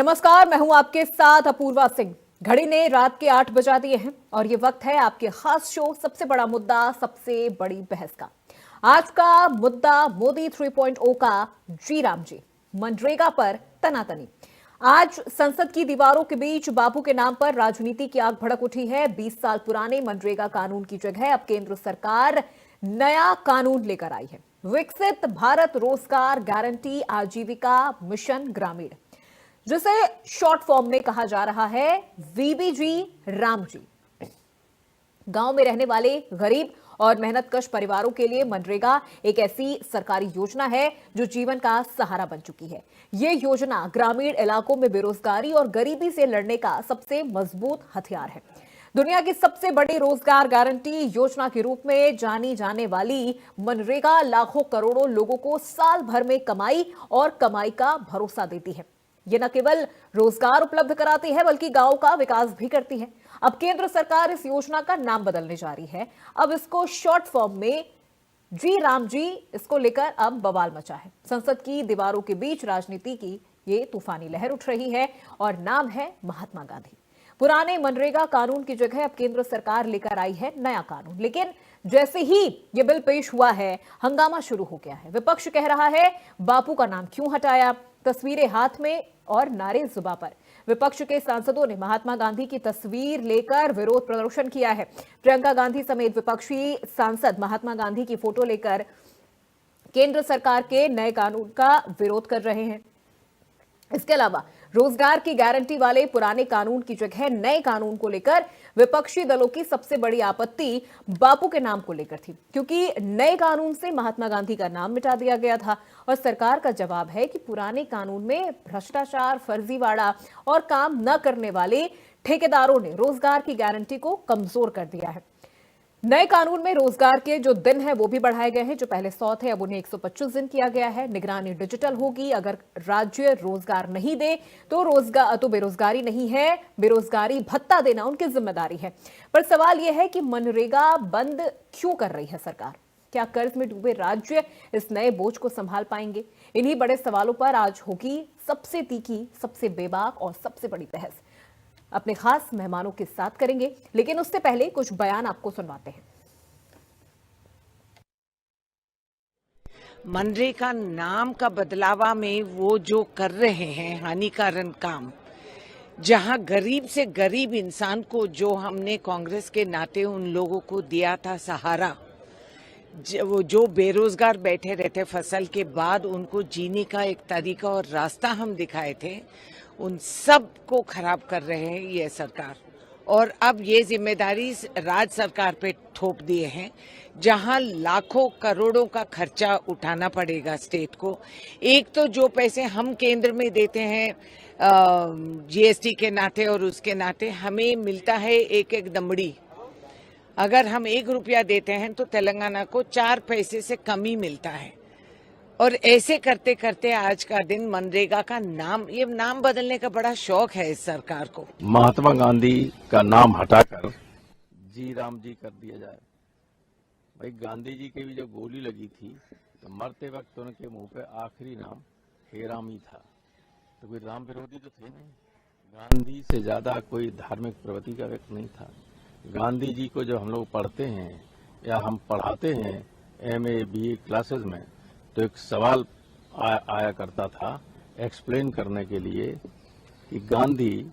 नमस्कार, मैं हूं आपके साथ अपूर्वा सिंह। घड़ी ने रात के 8 बजा दिए हैं और ये वक्त है आपके खास शो सबसे बड़ा मुद्दा सबसे बड़ी बहस का। आज का मुद्दा मोदी 3.0 का जी राम जी, मनरेगा पर तनातनी। आज संसद की दीवारों के बीच बापू के नाम पर राजनीति की आग भड़क उठी है। 20 साल पुराने मनरेगा कानून की जगह अब केंद्र सरकार नया कानून लेकर आई है, विकसित भारत रोजगार गारंटी आजीविका मिशन ग्रामीण, जिसे शॉर्ट फॉर्म में कहा जा रहा है वीबीजी राम जी। गांव में रहने वाले गरीब और मेहनतकश परिवारों के लिए मनरेगा एक ऐसी सरकारी योजना है जो जीवन का सहारा बन चुकी है। यह योजना ग्रामीण इलाकों में बेरोजगारी और गरीबी से लड़ने का सबसे मजबूत हथियार है। दुनिया की सबसे बड़ी रोजगार गारंटी योजना के रूप में जानी जाने वाली मनरेगा लाखों करोड़ों लोगों को साल भर में कमाई और कमाई का भरोसा देती है। ये न केवल रोजगार उपलब्ध कराती है बल्कि गांव का विकास भी करती है। अब केंद्र सरकार इस योजना का नाम बदलने जा रही है। अब इसको शॉर्ट फॉर्म में जी राम जी, इसको लेकर अब बवाल मचा है। संसद की दीवारों के बीच राजनीति की ये तूफानी लहर उठ रही है और नाम है महात्मा गांधी। पुराने मनरेगा कानून की जगह अब केंद्र सरकार लेकर आई है नया कानून, लेकिन जैसे ही ये बिल पेश हुआ है हंगामा शुरू हो गया है। विपक्ष कह रहा है बापू का नाम क्यों हटाया, तस्वीरें हाथ में और नारे जुबां पर। विपक्ष के सांसदों ने महात्मा गांधी की तस्वीर लेकर विरोध प्रदर्शन किया है। प्रियंका गांधी समेत विपक्षी सांसद महात्मा गांधी की फोटो लेकर केंद्र सरकार के नए कानून का विरोध कर रहे हैं। इसके अलावा रोजगार की गारंटी वाले पुराने कानून की जगह नए कानून को लेकर विपक्षी दलों की सबसे बड़ी आपत्ति बापू के नाम को लेकर थी, क्योंकि नए कानून से महात्मा गांधी का नाम मिटा दिया गया था। और सरकार का जवाब है कि पुराने कानून में भ्रष्टाचार, फर्जीवाड़ा और काम न करने वाले ठेकेदारों ने रोजगार की गारंटी को कमजोर कर दिया है। नए कानून में रोजगार के जो दिन हैं वो भी बढ़ाए गए हैं। जो पहले 100 थे अब उन्हें 125 दिन किया गया है। निगरानी डिजिटल होगी। अगर राज्य रोजगार नहीं दे तो बेरोजगारी नहीं है, बेरोजगारी भत्ता देना उनकी जिम्मेदारी है। पर सवाल यह है कि मनरेगा बंद क्यों कर रही है सरकार? क्या कर्ज में डूबे राज्य इस नए बोझ को संभाल पाएंगे? इन्हीं बड़े सवालों पर आज होगी सबसे तीखी, सबसे बेबाक और सबसे बड़ी बहस। अपने खास मेहमानों के साथ करेंगे, लेकिन उससे पहले कुछ बयान आपको सुनवाते हैं। मनरेगा नाम का बदलावा में वो जो कर रहे हैं हानिकारक काम, जहां गरीब से गरीब इंसान को जो हमने कांग्रेस के नाते उन लोगों को दिया था सहारा, जो बेरोजगार बैठे रहते फसल के बाद उनको जीने का एक तरीका और रास्ता हम दिखाए थे, उन सब को खराब कर रहे हैं ये सरकार। और अब ये जिम्मेदारी राज्य सरकार पे थोप दिए हैं, जहां लाखों करोड़ों का खर्चा उठाना पड़ेगा स्टेट को। एक तो जो पैसे हम केंद्र में देते हैं जीएसटी के नाते और उसके नाते हमें मिलता है एक एक दमड़ी। अगर हम 1 रुपया देते हैं तो तेलंगाना को 4 पैसे से कम ही मिलता है। और ऐसे करते करते आज का दिन मनरेगा का ये नाम बदलने का बड़ा शौक है इस सरकार को। महात्मा गांधी का नाम हटाकर जी राम जी कर दिया जाए। भाई गांधी जी की भी जब गोली लगी थी तो मरते वक्त उनके मुंह पे आखिरी नाम हे राम ही था, तो कोई राम विरोधी तो थे नहीं। गांधी से ज्यादा कोई धार्मिक प्रवृत्ति का व्यक्ति नहीं था। गांधी जी को जब हम लोग पढ़ते हैं या हम पढ़ाते हैं MA BA क्लासेस में, तो एक सवाल आया करता था एक्सप्लेन करने के लिए कि Gandhi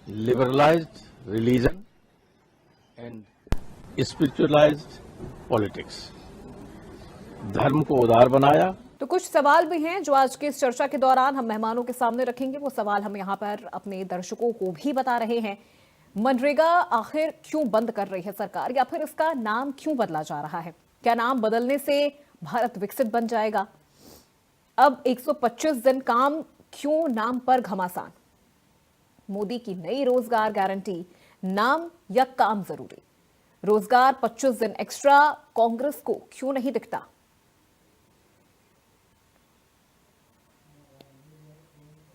liberalised religion and spiritualised politics, धर्म को उदार बनाया। तो कुछ सवाल भी हैं जो आज के इस चर्चा के दौरान हम मेहमानों के सामने रखेंगे। वो सवाल हम यहाँ पर अपने दर्शकों को भी बता रहे हैं। मनरेगा आखिर क्यों बंद कर रही है सरकार, या फिर इसका नाम क्यों बदला जा रहा है? क्या नाम बदलने से भारत विकसित बन जाएगा? अब 125 दिन काम क्यों नाम पर घमासान? मोदी की नई रोजगार गारंटी, नाम या काम जरूरी? रोजगार 25 दिन एक्स्ट्रा कांग्रेस को क्यों नहीं दिखता?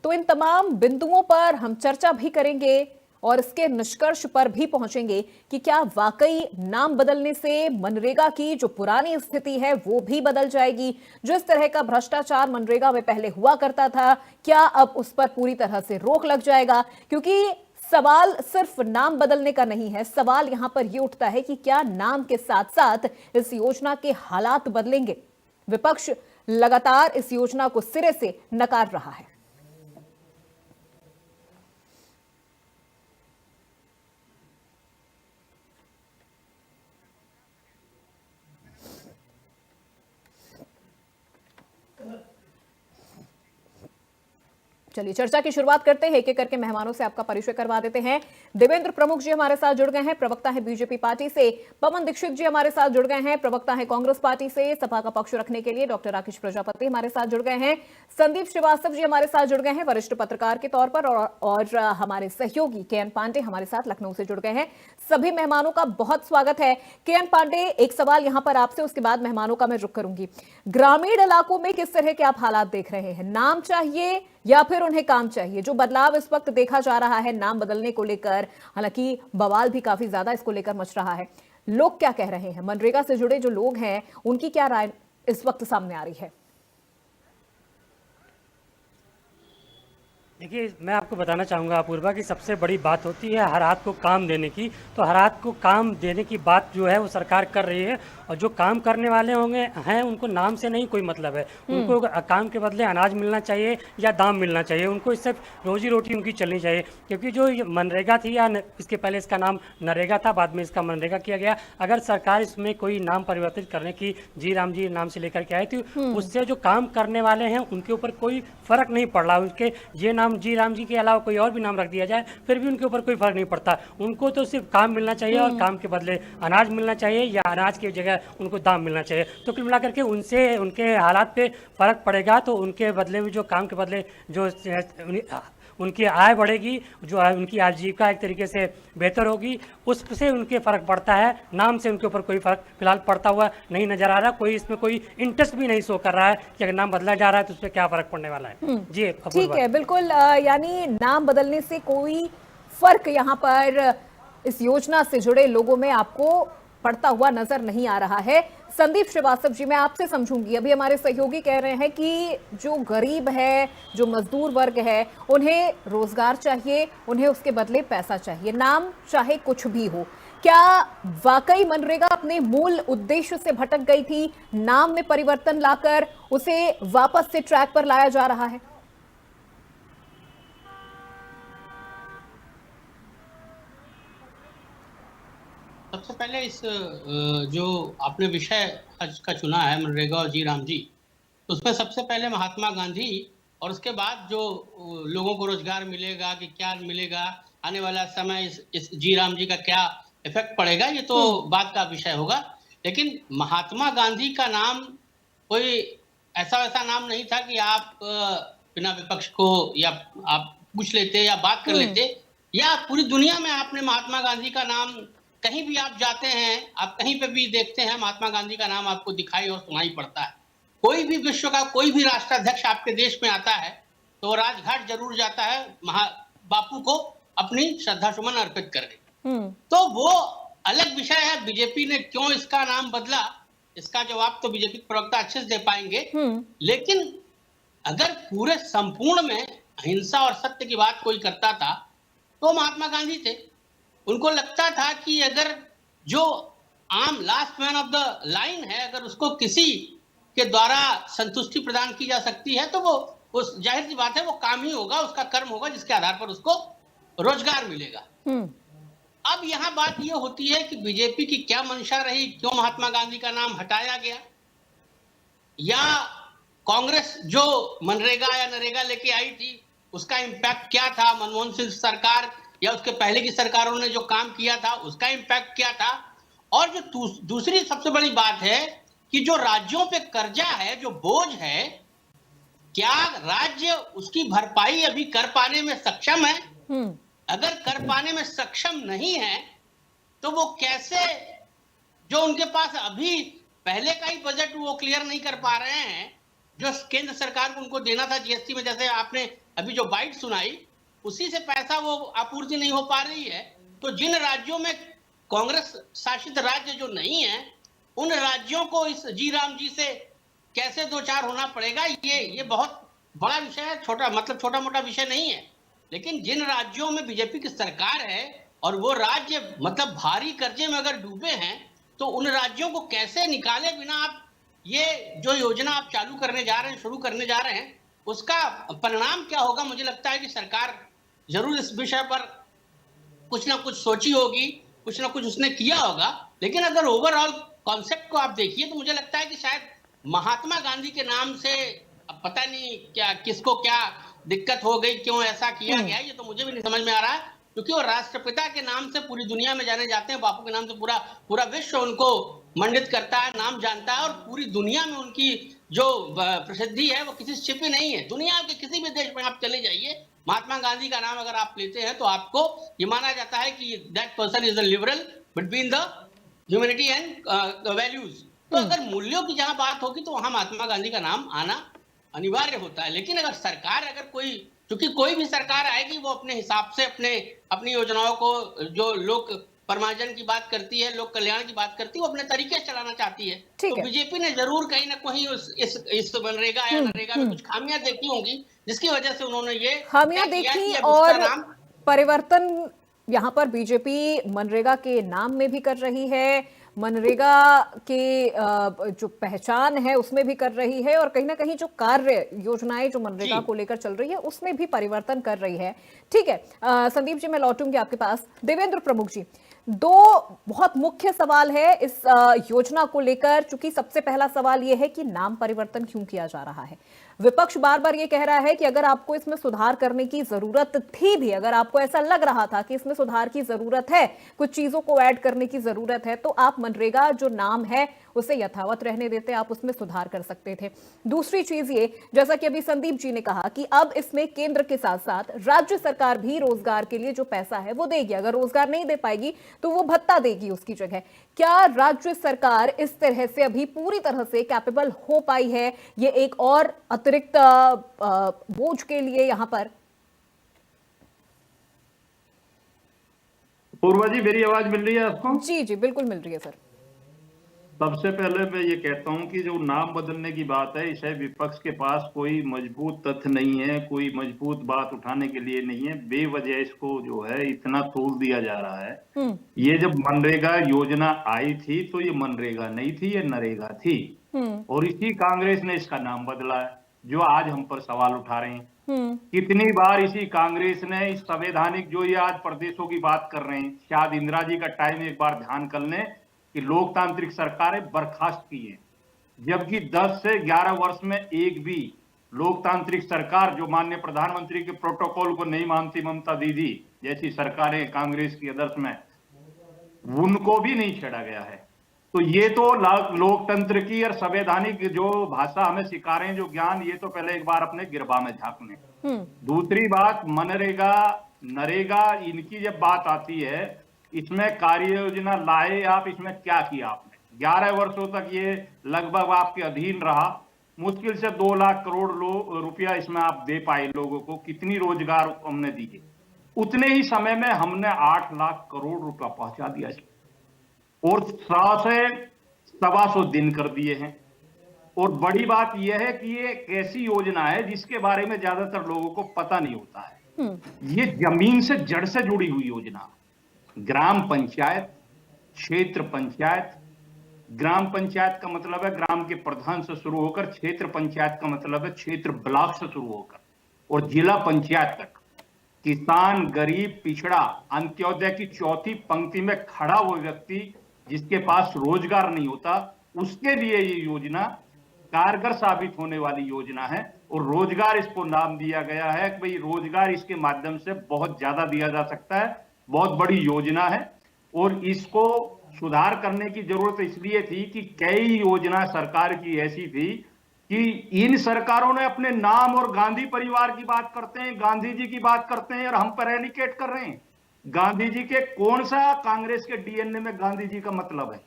तो इन तमाम बिंदुओं पर हम चर्चा भी करेंगे और इसके निष्कर्ष पर भी पहुंचेंगे कि क्या वाकई नाम बदलने से मनरेगा की जो पुरानी स्थिति है वो भी बदल जाएगी। जिस तरह का भ्रष्टाचार मनरेगा में पहले हुआ करता था, क्या अब उस पर पूरी तरह से रोक लग जाएगा। क्योंकि सवाल सिर्फ नाम बदलने का नहीं है, सवाल यहां पर यह उठता है कि क्या नाम के साथ साथ इस योजना के हालात बदलेंगे। विपक्ष लगातार इस योजना को सिरे से नकार रहा है। चलिए चर्चा की शुरुआत करते हैं, एक एक करके मेहमानों से आपका परिचय करवा देते हैं। देवेंद्र प्रमुख जी हमारे साथ जुड़ गए हैं, प्रवक्ता है बीजेपी पार्टी से। पवन दीक्षित जी हमारे साथ जुड़ गए हैं, प्रवक्ता है कांग्रेस पार्टी से। सपा का पक्ष रखने के लिए डॉक्टर राकेश प्रजापति हमारे साथ जुड़ गए हैं। संदीप श्रीवास्तव जी हमारे साथ जुड़ गए हैं, वरिष्ठ पत्रकार के तौर पर। और हमारे सहयोगी के.एन. पांडे हमारे साथ लखनऊ से जुड़ गए हैं। सभी मेहमानों का बहुत स्वागत है। के.एन. पांडे, एक सवाल यहां पर आपसे, उसके बाद मेहमानों का मैं रुख करूंगी। ग्रामीण इलाकों में किस तरह के आप हालात देख रहे हैं? नाम चाहिए या फिर उन्हें काम चाहिए? जो बदलाव इस वक्त देखा जा रहा है नाम बदलने को लेकर, हालांकि बवाल भी काफी ज्यादा इसको लेकर मच रहा है, लोग क्या कह रहे हैं? मनरेगा से जुड़े जो लोग हैं उनकी क्या राय इस वक्त सामने आ रही है? देखिए, मैं आपको बताना चाहूँगा अपूर्वा कि सबसे बड़ी बात होती है हर हाथ को काम देने की। तो हर हाथ को काम देने की बात जो है वो सरकार कर रही है, और जो काम करने वाले होंगे हैं उनको नाम से नहीं कोई मतलब है। उनको काम के बदले अनाज मिलना चाहिए या दाम मिलना चाहिए, उनको इससे रोजी रोटी उनकी चलनी चाहिए। क्योंकि जो ये मनरेगा थी, या इसके पहले इसका नाम नरेगा था, बाद में इसका मनरेगा किया गया, अगर सरकार इसमें कोई नाम परिवर्तित करने की जी राम जी नाम से लेकर के आई थी, उससे जो काम करने वाले हैं उनके ऊपर कोई फर्क नहीं पड़ रहा। उनके ये नाम जी राम जी के अलावा कोई और भी नाम रख दिया जाए फिर भी उनके ऊपर कोई फर्क नहीं पड़ता। उनको तो सिर्फ काम मिलना चाहिए और काम के बदले अनाज मिलना चाहिए, या अनाज की जगह उनको दाम मिलना चाहिए। तो कुल मिलाकर के उनसे उनके हालात पे फर्क पड़ेगा, तो उनके बदले में जो काम के बदले जो उनकी आय बढ़ेगी, जो है उनकी आजीविका एक तरीके से बेहतर होगी, उससे उनके फर्क पड़ता है। नाम से उनके ऊपर कोई फर्क फिलहाल पड़ता हुआ नहीं नजर आ रहा। कोई इसमें कोई इंटरेस्ट भी नहीं शो कर रहा है कि अगर नाम बदला जा रहा है तो उस पर क्या फर्क पड़ने वाला है। जी ठीक है, बिल्कुल। यानी नाम बदलने से कोई फर्क यहाँ पर इस योजना से जुड़े लोगों में आपको पड़ता हुआ नजर नहीं आ रहा है। संदीप श्रीवास्तव जी, मैं आपसे समझूंगी। अभी हमारे सहयोगी कह रहे हैं कि जो गरीब है, जो मजदूर वर्ग है, उन्हें रोजगार चाहिए, उन्हें उसके बदले पैसा चाहिए, नाम चाहे कुछ भी हो। क्या वाकई मनरेगा अपने मूल उद्देश्य से भटक गई थी? नाम में परिवर्तन लाकर उसे वापस से ट्रैक पर लाया जा रहा है? सबसे पहले इस जो आपने विषय आज का चुना है मनरेगा और जी राम जी, उसमें सबसे पहले महात्मा गांधी और उसके बाद जो लोगों को रोजगार मिलेगा कि क्या मिलेगा, आने वाला समय इस जी राम जी का क्या इफेक्ट पड़ेगा, ये तो बात का विषय होगा। लेकिन महात्मा गांधी का नाम कोई ऐसा वैसा नाम नहीं था कि आप बिना विपक्ष को या आप पूछ लेते या बात कर लेते, या पूरी दुनिया में आपने महात्मा गांधी का नाम, कहीं भी आप जाते हैं, आप कहीं पे भी देखते हैं महात्मा गांधी का नाम आपको दिखाई और सुनाई पड़ता है। कोई भी विश्व का कोई भी राष्ट्राध्यक्ष आपके देश में आता है तो राजघाट जरूर जाता है बापू को अपनी श्रद्धा सुमन अर्पित करने। तो वो अलग विषय है बीजेपी ने क्यों इसका नाम बदला, इसका जवाब तो बीजेपी प्रवक्ता अच्छे से दे पाएंगे। लेकिन अगर पूरे संपूर्ण में अहिंसा और सत्य की बात कोई करता था तो महात्मा गांधी थे। उनको लगता था कि अगर जो आम last man of the line है, अगर उसको किसी के द्वारा संतुष्टि प्रदान की जा सकती है तो वो उस जाहिर सी बात है वो काम ही होगा, उसका कर्म होगा जिसके आधार पर उसको रोजगार मिलेगा। अब यहाँ बात ये होती है कि बीजेपी की क्या मंशा रही, क्यों महात्मा गांधी का नाम हटाया गया, या कांग्रेस जो मनरेगा या नरेगा लेके आई थी उसका इम्पैक्ट क्या था, मनमोहन सिंह सरकार या उसके पहले की सरकारों ने जो काम किया था उसका इम्पैक्ट क्या था। और जो दूसरी सबसे बड़ी बात है कि जो राज्यों पे कर्जा है, जो बोझ है, क्या राज्य उसकी भरपाई अभी कर पाने में सक्षम है? अगर कर पाने में सक्षम नहीं है तो वो कैसे, जो उनके पास अभी पहले का ही बजट वो क्लियर नहीं कर पा रहे हैं, जो केंद्र सरकार को उनको देना था जीएसटी में, जैसे आपने अभी जो बाइट सुनाई, उसी से पैसा वो आपूर्ति नहीं हो पा रही है। तो जिन राज्यों में कांग्रेस शासित राज्य जो नहीं है, उन राज्यों को इस जी राम जी से कैसे दो चार होना पड़ेगा, ये बहुत बड़ा विषय है। छोटा मोटा विषय नहीं है। लेकिन जिन राज्यों में बीजेपी की सरकार है और वो राज्य मतलब भारी कर्जे में अगर डूबे हैं, तो उन राज्यों को कैसे निकाले बिना आप ये जो योजना आप चालू करने जा रहे हैं, शुरू करने जा रहे हैं, उसका परिणाम क्या होगा? मुझे लगता है कि सरकार जरूर इस विषय पर कुछ ना कुछ सोची होगी, कुछ ना कुछ उसने किया होगा। लेकिन अगर ओवरऑल कॉन्सेप्ट को आप देखिए तो मुझे लगता है कि शायद महात्मा गांधी के नाम से अब पता नहीं क्या किसको क्या दिक्कत हो गई, क्यों ऐसा किया गया, ये तो मुझे भी नहीं समझ में आ रहा है। क्योंकि वो राष्ट्रपिता के नाम से पूरी दुनिया में जाने जाते हैं, बापू के नाम से पूरा विश्व उनको मंडित करता है, नाम जानता है, और पूरी दुनिया में उनकी जो प्रसिद्धि है वो किसी से छिपी नहीं है। दुनिया के किसी भी देश में आप चले जाइए, महात्मा गांधी का नाम अगर आप लेते हैं तो आपको ये माना जाता है कि that person is a liberal between the humanity and values. तो अगर मूल्यों की जहां बात होगी तो वहां महात्मा गांधी का नाम आना अनिवार्य होता है। लेकिन अगर सरकार क्योंकि कोई भी सरकार आएगी वो अपने हिसाब से अपनी योजनाओं को, जो लोक परमार्जन की बात करती है, लोक कल्याण की बात करती है, वो अपने तरीके से चलाना चाहती है। तो बीजेपी ने जरूर कहीं ना कहीं इस मनरेगा या नरेगा में कुछ खामियां देखी होंगी, जिसकी वजह से उन्होंने ये खामियां देखी। और परिवर्तन यहाँ पर बीजेपी मनरेगा के नाम में भी कर रही है, मनरेगा के जो पहचान है उसमें भी कर रही है, और कहीं ना कहीं जो कार्य योजनाएं जो मनरेगा को लेकर चल रही है उसमें भी परिवर्तन कर रही है। ठीक है संदीप जी, मैं लौटूंगी आपके पास। देवेंद्र प्रमुख जी, दो बहुत मुख्य सवाल है इस योजना को लेकर। चूंकि सबसे पहला सवाल यह है कि नाम परिवर्तन क्यों किया जा रहा है। विपक्ष बार बार ये कह रहा है कि अगर आपको इसमें सुधार करने की जरूरत थी भी, अगर आपको ऐसा लग रहा था कि इसमें सुधार की जरूरत है, कुछ चीजों को ऐड करने की जरूरत है, तो आप मनरेगा जो नाम है उसे यथावत रहने देते, आप उसमें सुधार कर सकते थे। दूसरी चीज ये, जैसा कि अभी संदीप जी ने कहा कि अब इसमें केंद्र के साथ साथ राज्य सरकार भी रोजगार के लिए जो पैसा है वो देगी। अगर रोजगार नहीं दे पाएगी तो वो भत्ता देगी उसकी जगह। क्या राज्य सरकार इस तरह से अभी पूरी तरह से कैपेबल हो पाई है ये एक और अतिरिक्त बोझ के लिए यहां पर? पूर्वा जी, मेरी आवाज मिल रही है आपको? जी जी बिल्कुल मिल रही है सर। सबसे पहले मैं ये कहता हूं कि जो नाम बदलने की बात है, इसे विपक्ष के पास कोई मजबूत तथ्य नहीं है, कोई मजबूत बात उठाने के लिए नहीं है। बेवजह इसको जो है इतना तोल दिया जा रहा है। ये जब मनरेगा योजना आई थी तो ये मनरेगा नहीं थी, ये नरेगा थी, और इसी कांग्रेस ने इसका नाम बदला है, जो आज हम पर सवाल उठा रहे हैं। कितनी बार इसी कांग्रेस ने इस संवैधानिक, जो ये आज प्रदेशों की बात कर रहे हैं, शायद इंदिरा जी का टाइम एक बार ध्यान कर लें कि लोकतांत्रिक सरकारें बर्खास्त की है, जबकि 10 से 11 वर्ष में एक भी लोकतांत्रिक सरकार जो माननीय प्रधानमंत्री के प्रोटोकॉल को नहीं मानती, ममता दीदी जैसी सरकारें कांग्रेस की आदर्श में, उनको भी नहीं छेड़ा गया है। तो ये तो लोकतंत्र की और संवैधानिक जो भाषा हमें सिखा रहे हैं, जो ज्ञान, ये तो पहले एक बार अपने गिरबा में झांक लें। दूसरी बात, मनरेगा नरेगा इनकी जब बात आती है, इसमें कार्य योजना लाए आप, इसमें क्या किया आपने? 11 वर्षों तक ये लगभग आपके अधीन रहा, मुश्किल से 2 लाख करोड़ रुपया इसमें आप दे पाए लोगों को। कितनी रोजगार हमने दिए? उतने ही समय में हमने 8 लाख करोड़ रुपया पहुंचा दिया और 100 से 125 दिन कर दिए हैं। और बड़ी बात यह है कि ये एक ऐसी योजना है जिसके बारे में ज्यादातर लोगों को पता नहीं होता है। ये जमीन से जड़ से जुड़ी हुई योजना। ग्राम पंचायत, क्षेत्र पंचायत, ग्राम पंचायत का मतलब है ग्राम के प्रधान से शुरू होकर, क्षेत्र पंचायत का मतलब है क्षेत्र ब्लॉक से शुरू होकर, और जिला पंचायत तक। किसान, गरीब, पिछड़ा, अंत्योदय की चौथी पंक्ति में खड़ा हुआ व्यक्ति जिसके पास रोजगार नहीं होता, उसके लिए ये योजना कारगर साबित होने वाली योजना है। और रोजगार इसको नाम दिया गया है कि भाई रोजगार इसके माध्यम से बहुत ज्यादा दिया जा सकता है। बहुत बड़ी योजना है और इसको सुधार करने की जरूरत इसलिए थी कि कई योजना सरकार की ऐसी थी कि इन सरकारों ने अपने नाम और गांधी परिवार की बात करते हैं, गांधी जी की बात करते हैं, और हम पर एडिकेट कर रहे हैं। गांधी जी के कौन सा कांग्रेस के डीएनए में गांधी जी का मतलब है?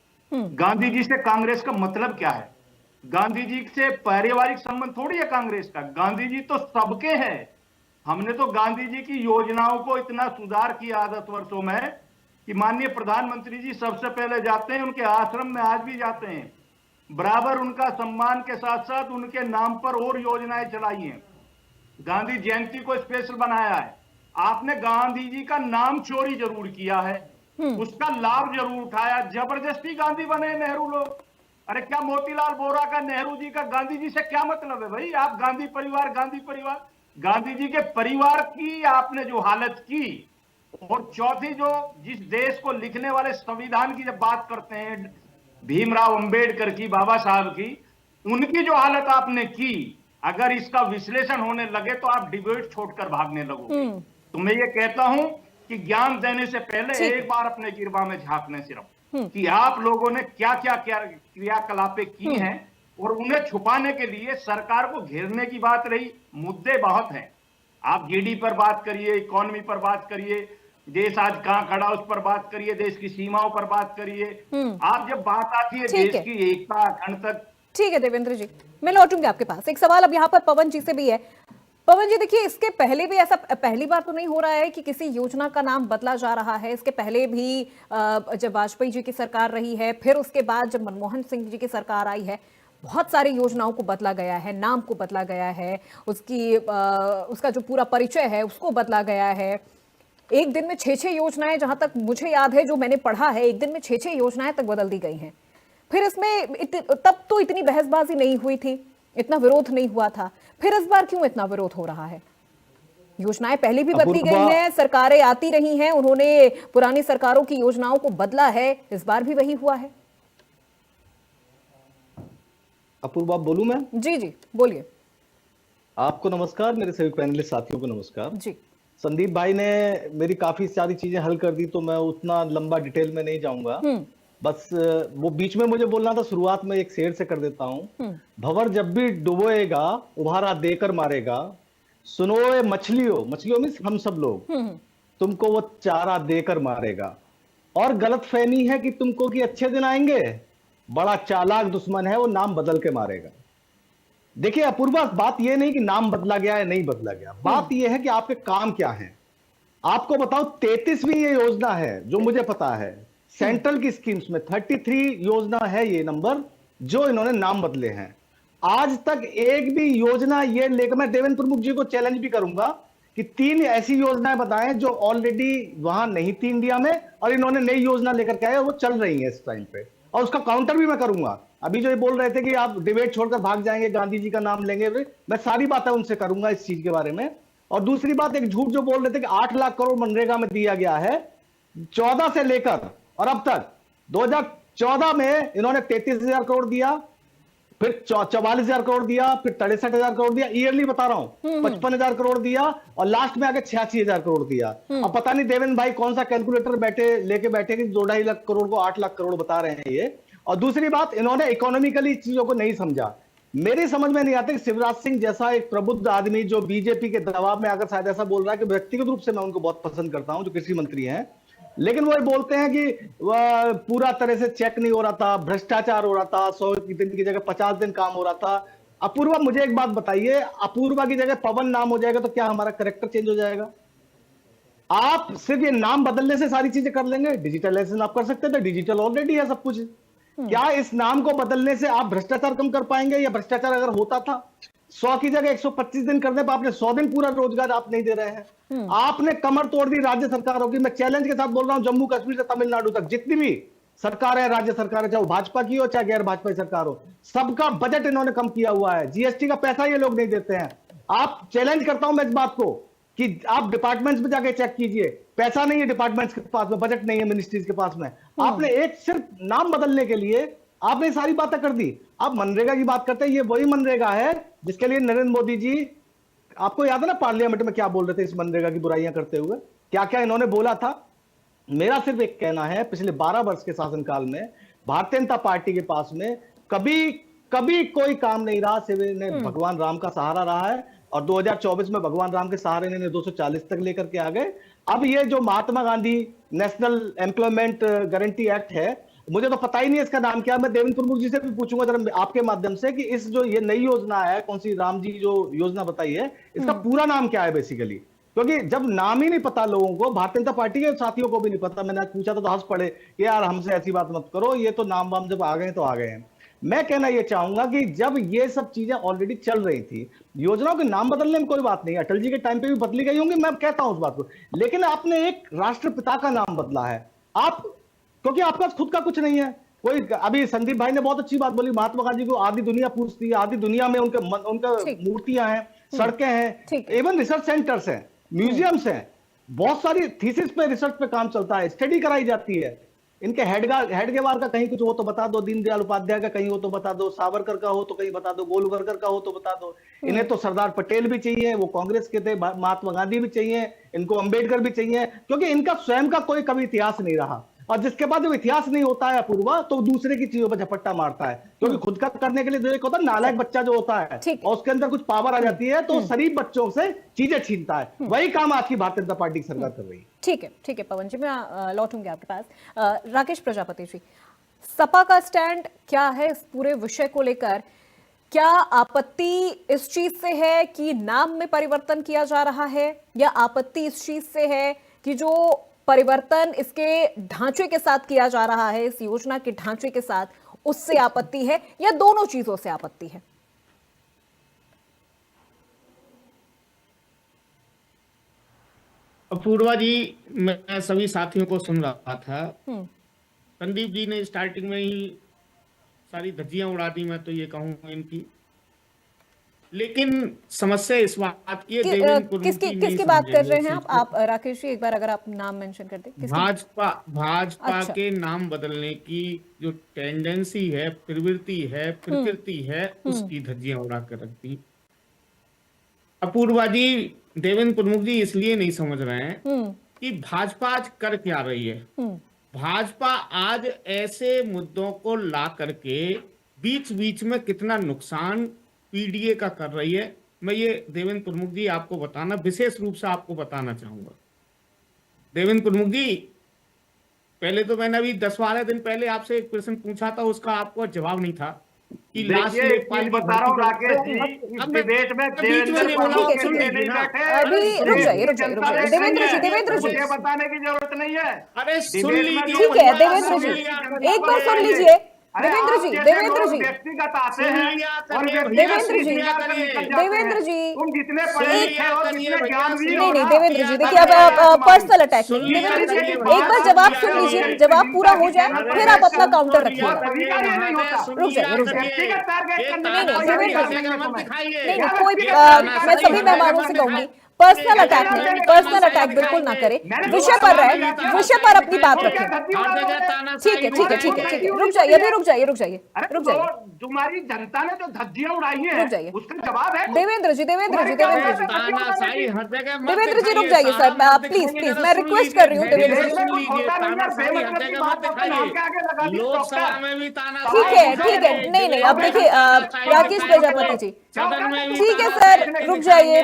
गांधी जी से कांग्रेस का मतलब क्या है? गांधी जी से पारिवारिक संबंध थोड़ी है कांग्रेस का। गांधी जी तो सबके हैं, हमने तो गांधी जी की योजनाओं को इतना सुधार किया 10 वर्षों में कि माननीय प्रधानमंत्री जी सबसे पहले जाते हैं, उनके आश्रम में आज भी जाते हैं, बराबर उनका सम्मान के साथ साथ उनके नाम पर और योजनाएं चलाई हैं। गांधी जयंती को स्पेशल बनाया है। आपने गांधी जी का नाम चोरी जरूर किया है, उसका लाभ जरूर उठाया, जबरदस्ती गांधी बने नेहरू लोग। अरे क्या मोतीलाल वोरा का नेहरू जी का गांधी जी से क्या मतलब है भाई? आप गांधी परिवार, गांधी परिवार, गांधी जी के परिवार की आपने जो हालत की। और चौथी, जो जिस देश को लिखने वाले संविधान की जब बात करते हैं, भीमराव अंबेडकर की, बाबा साहब की, उनकी जो हालत आपने की, अगर इसका विश्लेषण होने लगे तो आप डिबेट छोड़कर भागने लगोगे। तो मैं ये कहता हूं कि ज्ञान देने से पहले एक बार अपने गिरबा में झांकने सिर्फ कि आप लोगों ने क्या क्या क्रियाकलापें की हैं, और उन्हें छुपाने के लिए सरकार को घेरने की बात रही। मुद्दे बहुत हैं, आप जीडी पर बात करिए, इकोनॉमी पर बात करिए, देश आज कहां खड़ा उस पर बात करिए, देश की सीमाओं पर बात करिए। आप जब बात आती है देश की एकता, अखंडता। ठीक है देवेंद्र जी, मैं लौटूंगी आपके पास। एक सवाल अब यहाँ पर पवन जी से भी है। पवन जी देखिए, इसके पहले भी ऐसा पहली बार तो नहीं हो रहा है कि किसी योजना का नाम बदला जा रहा है। इसके पहले भी जब वाजपेयी जी की सरकार रही है, फिर उसके बाद जब मनमोहन सिंह जी की सरकार आई है, बहुत सारी योजनाओं को बदला गया है, नाम को बदला गया है, उसका जो पूरा परिचय है उसको बदला गया है। एक दिन में 6 योजनाएं, जहां तक मुझे याद है, जो मैंने पढ़ा है, एक दिन में 6 योजनाएं तक बदल दी गई हैं। फिर इसमें तब तो इतनी बहसबाजी नहीं हुई थी, इतना विरोध नहीं हुआ था, फिर इस बार क्यों इतना विरोध हो रहा है? योजनाएं पहले भी बदली गई हैं, सरकारें आती रही हैं, उन्होंने पुरानी सरकारों की योजनाओं को बदला है, इस बार भी वही हुआ है। अपूर्वा, बोलूं मैं? जी जी बोलिए। आपको नमस्कार, मेरे सभी पैनलिस्ट साथियों को नमस्कार जी। संदीप भाई ने मेरी काफी सारी चीजें हल कर दी, तो मैं उतना लंबा डिटेल में नहीं जाऊंगा। बस वो बीच में मुझे बोलना था, शुरुआत में एक शेर से कर देता हूं। भंवर जब भी डुबोएगा उभारा देकर मारेगा, सुनो ए मछलियों, मछलियों मींस हम सब लोग, तुमको वो चारा देकर मारेगा। और गलतफहमी है कि तुमको कि अच्छे दिन आएंगे, बड़ा चालाक दुश्मन है, वो नाम बदल के मारेगा। देखिए अपूर्वा, बात यह नहीं कि नाम बदला गया है नहीं बदला गया, बात यह है कि आपके काम क्या है। आपको बताओ, 33वीं ये योजना है जो मुझे पता है, सेंट्रल की स्कीम्स में 33 योजना है ये नंबर, जो इन्होंने नाम बदले हैं। आज तक एक भी योजना ये लेकर, मैं देवेंद्र प्रमुख जी को चैलेंज भी करूंगा कि 3 ऐसी योजनाएं बताएं जो ऑलरेडी वहां नहीं थी इंडिया में, और इन्होंने नई योजना लेकर के आए, वो चल रही है इस टाइम पे, और उसका काउंटर भी मैं करूंगा। अभी जो ये बोल रहे थे कि आप डिबेट छोड़कर भाग जाएंगे, गांधी जी का नाम लेंगे, मैं सारी बातें उनसे करूंगा इस चीज के बारे में। और दूसरी बात, एक झूठ जो बोल रहे थे कि 8 लाख करोड़ मनरेगा में दिया गया है, 14 से लेकर और अब तक 2014 में इन्होंने 33,000 करोड़ दिया, फिर 44,000 करोड़ दिया, फिर 63,000 करोड़ दिया, ईयरली बता रहा हूं, 55,000 करोड़ दिया, और लास्ट में आके 86,000 करोड़ दिया। अब पता नहीं देवेंद्र भाई कौन सा कैलकुलेटर लेके बैठे कि 2-2.5 लाख करोड़ को 8 लाख करोड़ बता रहे हैं ये। और दूसरी बात, इन्होंने इकोनॉमिकली चीजों को नहीं समझा। मेरी समझ में नहीं आता कि शिवराज सिंह जैसा एक प्रबुद्ध आदमी जो बीजेपी के दबाव में आकर शायद ऐसा बोल रहा है, कि व्यक्तिगत रूप से मैं उनको बहुत पसंद करता हूं, जो कृषि मंत्री हैं, लेकिन वो बोलते हैं कि वह पूरा तरह से चेक नहीं हो रहा था, भ्रष्टाचार हो रहा था, 100 दिन की जगह 50 दिन काम हो रहा था। अपूर्वा, मुझे एक बात बताइए, अपूर्वा की जगह पवन नाम हो जाएगा तो क्या हमारा करेक्टर चेंज हो जाएगा? आप सिर्फ ये नाम बदलने से सारी चीजें कर लेंगे? डिजिटलाइजेशन आप कर सकते थे, डिजिटल ऑलरेडी है सब कुछ। क्या इस नाम को बदलने से आप भ्रष्टाचार कम कर पाएंगे? या भ्रष्टाचार अगर होता था, 100 की जगह 125 दिन करने पर आपने 100 दिन पूरा रोजगार आप नहीं दे रहे हैं। आपने कमर तोड़ दी राज्य सरकारों की। मैं चैलेंज के साथ बोल रहा हूं, जम्मू कश्मीर से तमिलनाडु तक जितनी भी सरकार है, राज्य सरकार है, चाहे वो भाजपा की हो चाहे गैर भाजपा सरकार हो, सबका बजट इन्होंने कम किया हुआ है। जीएसटी का पैसा ये लोग नहीं देते हैं। आप चैलेंज करता हूं मैं इस बात को कि आप डिपार्टमेंट्स में जाके चेक कीजिए, पैसा नहीं है डिपार्टमेंट्स के पास में, बजट नहीं है मिनिस्ट्रीज के पास में। आपने एक सिर्फ नाम बदलने के लिए आपने सारी बातें कर दी। आप मनरेगा की बात करते हैं, ये वही मनरेगा है जिसके लिए नरेंद्र मोदी जी, आपको याद है ना पार्लियामेंट में क्या बोल रहे थे इस मनरेगा की बुराइयां करते हुए, क्या क्या इन्होंने बोला था। मेरा सिर्फ एक कहना है, पिछले 12 वर्ष के शासनकाल में भारतीय जनता पार्टी के पास में कभी कोई काम नहीं रहा, सिर्फ भगवान राम का सहारा रहा है। और 2024 में भगवान राम के सहारे ने 240 तक लेकर के आ गए। अब ये जो Mahatma Gandhi national employment guarantee act है, मुझे तो पता ही नहीं है इसका नाम क्या। मैं देवेंद्र प्रमुख जी से भी पूछूंगा जरा आपके माध्यम से कि इस जो ये नई योजना है, कौन सी राम जी जो योजना बताई है, इसका पूरा नाम क्या है बेसिकली। क्योंकि जब नाम ही नहीं पता लोगों को, भारतीय जनता पार्टी के साथियों को भी नहीं पता, मैंने पूछा तो हंस पड़े कि यार हमसे ऐसी बात मत करो, ये तो नाम वाम जब आ गए तो आ गए हैं। मैं कहना ये चाहूंगा कि जब ये सब चीजें ऑलरेडी चल रही थी, योजनाओं के नाम बदलने में कोई बात नहीं, अटल जी के टाइम पे भी बदली गई होंगी, मैं कहता हूं उस बात को, लेकिन आपने एक राष्ट्रपिता का नाम बदला है आप, क्योंकि आपका खुद का कुछ नहीं है। कोई अभी संदीप भाई ने बहुत अच्छी बात बोली, महात्मा गांधी को आधी दुनिया पूछती है, आधी दुनिया में उनके मूर्तियां हैं, सड़कें हैं, इवन रिसर्च सेंटर्स हैं, म्यूजियम्स हैं, बहुत सारी थीसिस पे रिसर्च पे काम चलता है, स्टडी कराई जाती है। इनके हेडगेवार का कहीं कुछ हो तो बता दो, दीनदयाल उपाध्याय का कहीं हो तो बता दो, सावरकर का हो तो कहीं बता दो, गोलवलकर का हो तो बता दो। इन्हें तो सरदार पटेल भी चाहिए, वो कांग्रेस के थे, महात्मा गांधी भी चाहिए, इनको अंबेडकर भी चाहिए, क्योंकि इनका स्वयं का कोई कभी इतिहास नहीं रहा। और जिसके बाद जब इतिहास नहीं होता है अपूर्वा, तो दूसरे की चीजों पर झपट्टा मारता है, क्योंकि खुद का करने के लिए जो एक होता है नालायक बच्चा जो होता है, और उसके अंदर कुछ पावर आ जाती है तो शरीफ बच्चों से चीजें छीनता है। वही काम आज की भारतीय जनता पार्टी की सरकार कर रही है। ठीक है पवन जी, मैं लौटूंगी आपके पास। राकेश प्रजापति जी, सपा का स्टैंड क्या है इस पूरे विषय को लेकर? क्या आपत्ति इस चीज से है कि नाम में परिवर्तन किया जा रहा है, या आपत्ति इस चीज से है कि जो परिवर्तन इसके ढांचे के साथ किया जा रहा है, इस योजना के ढांचे के साथ, उससे आपत्ति है, या दोनों चीजों से आपत्ति है? अपूर्वा जी, मैं सभी साथियों को सुन रहा था। संदीप जी ने स्टार्टिंग में ही सारी धज्जियां उड़ा दी, मैं तो ये कहूंगा इनकी। लेकिन समस्या इस बात की है, किसकी बात कर रहे हैं आप राकेश जी? एक बार अगर आप नाम मेंशन कर दें। भाजपा अच्छा। के नाम बदलने की जो टेंडेंसी है, प्रवृत्ति है, प्रकृति है, उसकी धज्जियां उड़ा कर रख दी। अपूर्वा जी, देवेंद्र प्रमुख जी इसलिए नहीं समझ रहे हैं कि भाजपा आज कर क्या रही है। भाजपा आज ऐसे मुद्दों को ला करके बीच बीच में कितना नुकसान पीडीए का कर रही है, मैं ये देवेंद्र प्रमुख जी आपको बताना, विशेष रूप से आपको बताना चाहूंगा। देवेंद्र प्रमुख जी, पहले तो मैंने अभी 10-12 दिन पहले आपसे एक प्रश्न पूछा था, उसका आपको जवाब नहीं था कि लास्ट बता रहा हूँ राकेश जी, इस डिबेट में देवेंद्र जी मुझे बताने की जरूरत नहीं है। अरे सुन लीजिए, ठीक है देवेंद्र जी, एक बार सुन लीजिए। देवेंद्र जी व्यक्तिगत आते हैं और देवेंद्र जी तुम जितने पढ़े लिखे हो, जितने ज्ञानवीर हो, नहीं देवेंद्र जी, देखिए अब पर्सनल अटैक नहीं। देवेंद्र जी एक बार जवाब सुन लीजिए, जवाब पूरा हो जाए फिर आप अपना काउंटर रखिएगा। रुक जाइए। नहीं कोई, मैं सभी मेहमानों से कहूंगी पर्सनल अटैक नहीं, पर्सनल अटैक बिल्कुल ना करें, विषय पर रहे, विषय पर अपनी बात रखें। ठीक है, रुक जाइए। तुम्हारी जनता ने जो धज्जियां उड़ाई है, रुक जाइए, उसका जवाब है देवेंद्र जी रुक जाइए सर, प्लीज मैं रिक्वेस्ट कर रही हूँ देवेंद्र जी। ठीक है, नहीं अब देखिए राकेश प्रजापति जी, ठीक है सर, रुक जाइए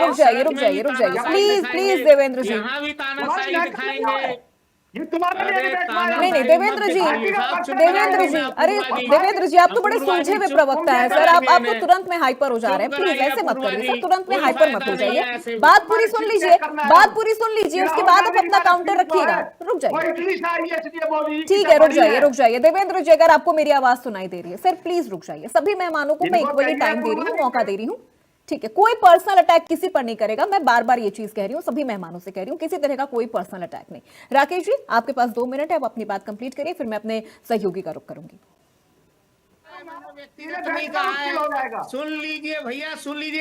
प्लीज देवेंद्र जी। नहीं देवेंद्र जी, अरे देवेंद्र जी आप तो बड़े सुलझे हुए प्रवक्ता हैं सर, आप तो तुरंत में हाइपर हो जा रहे हैं। प्लीज ऐसे मत करिए सर, तुरंत में हाइपर मत हो जाइए, बात पूरी सुन लीजिए, उसके बाद आप अपना काउंटर रखिएगा। रुक जाइए, ठीक है, रुक जाइए देवेंद्र जी, अगर आपको मेरी आवाज सुनाई दे रही है सर प्लीज रुक जाइए। सभी मेहमानों को मैं इक्वली टाइम दे रही हूँ, मौका दे रही हूँ, ठीक है? कोई पर्सनल अटैक किसी पर नहीं करेगा, मैं बार बार ये चीज कह रही हूँ, सभी मेहमानों से कह रही हूँ, किसी तरह का कोई पर्सनल अटैक नहीं। राकेश जी आपके पास 2 मिनट है, आप अपनी बात कंप्लीट करिए, फिर मैं अपने सहयोगी का रुख करूंगी। नहीं कहा है, सुन लीजिए भैया,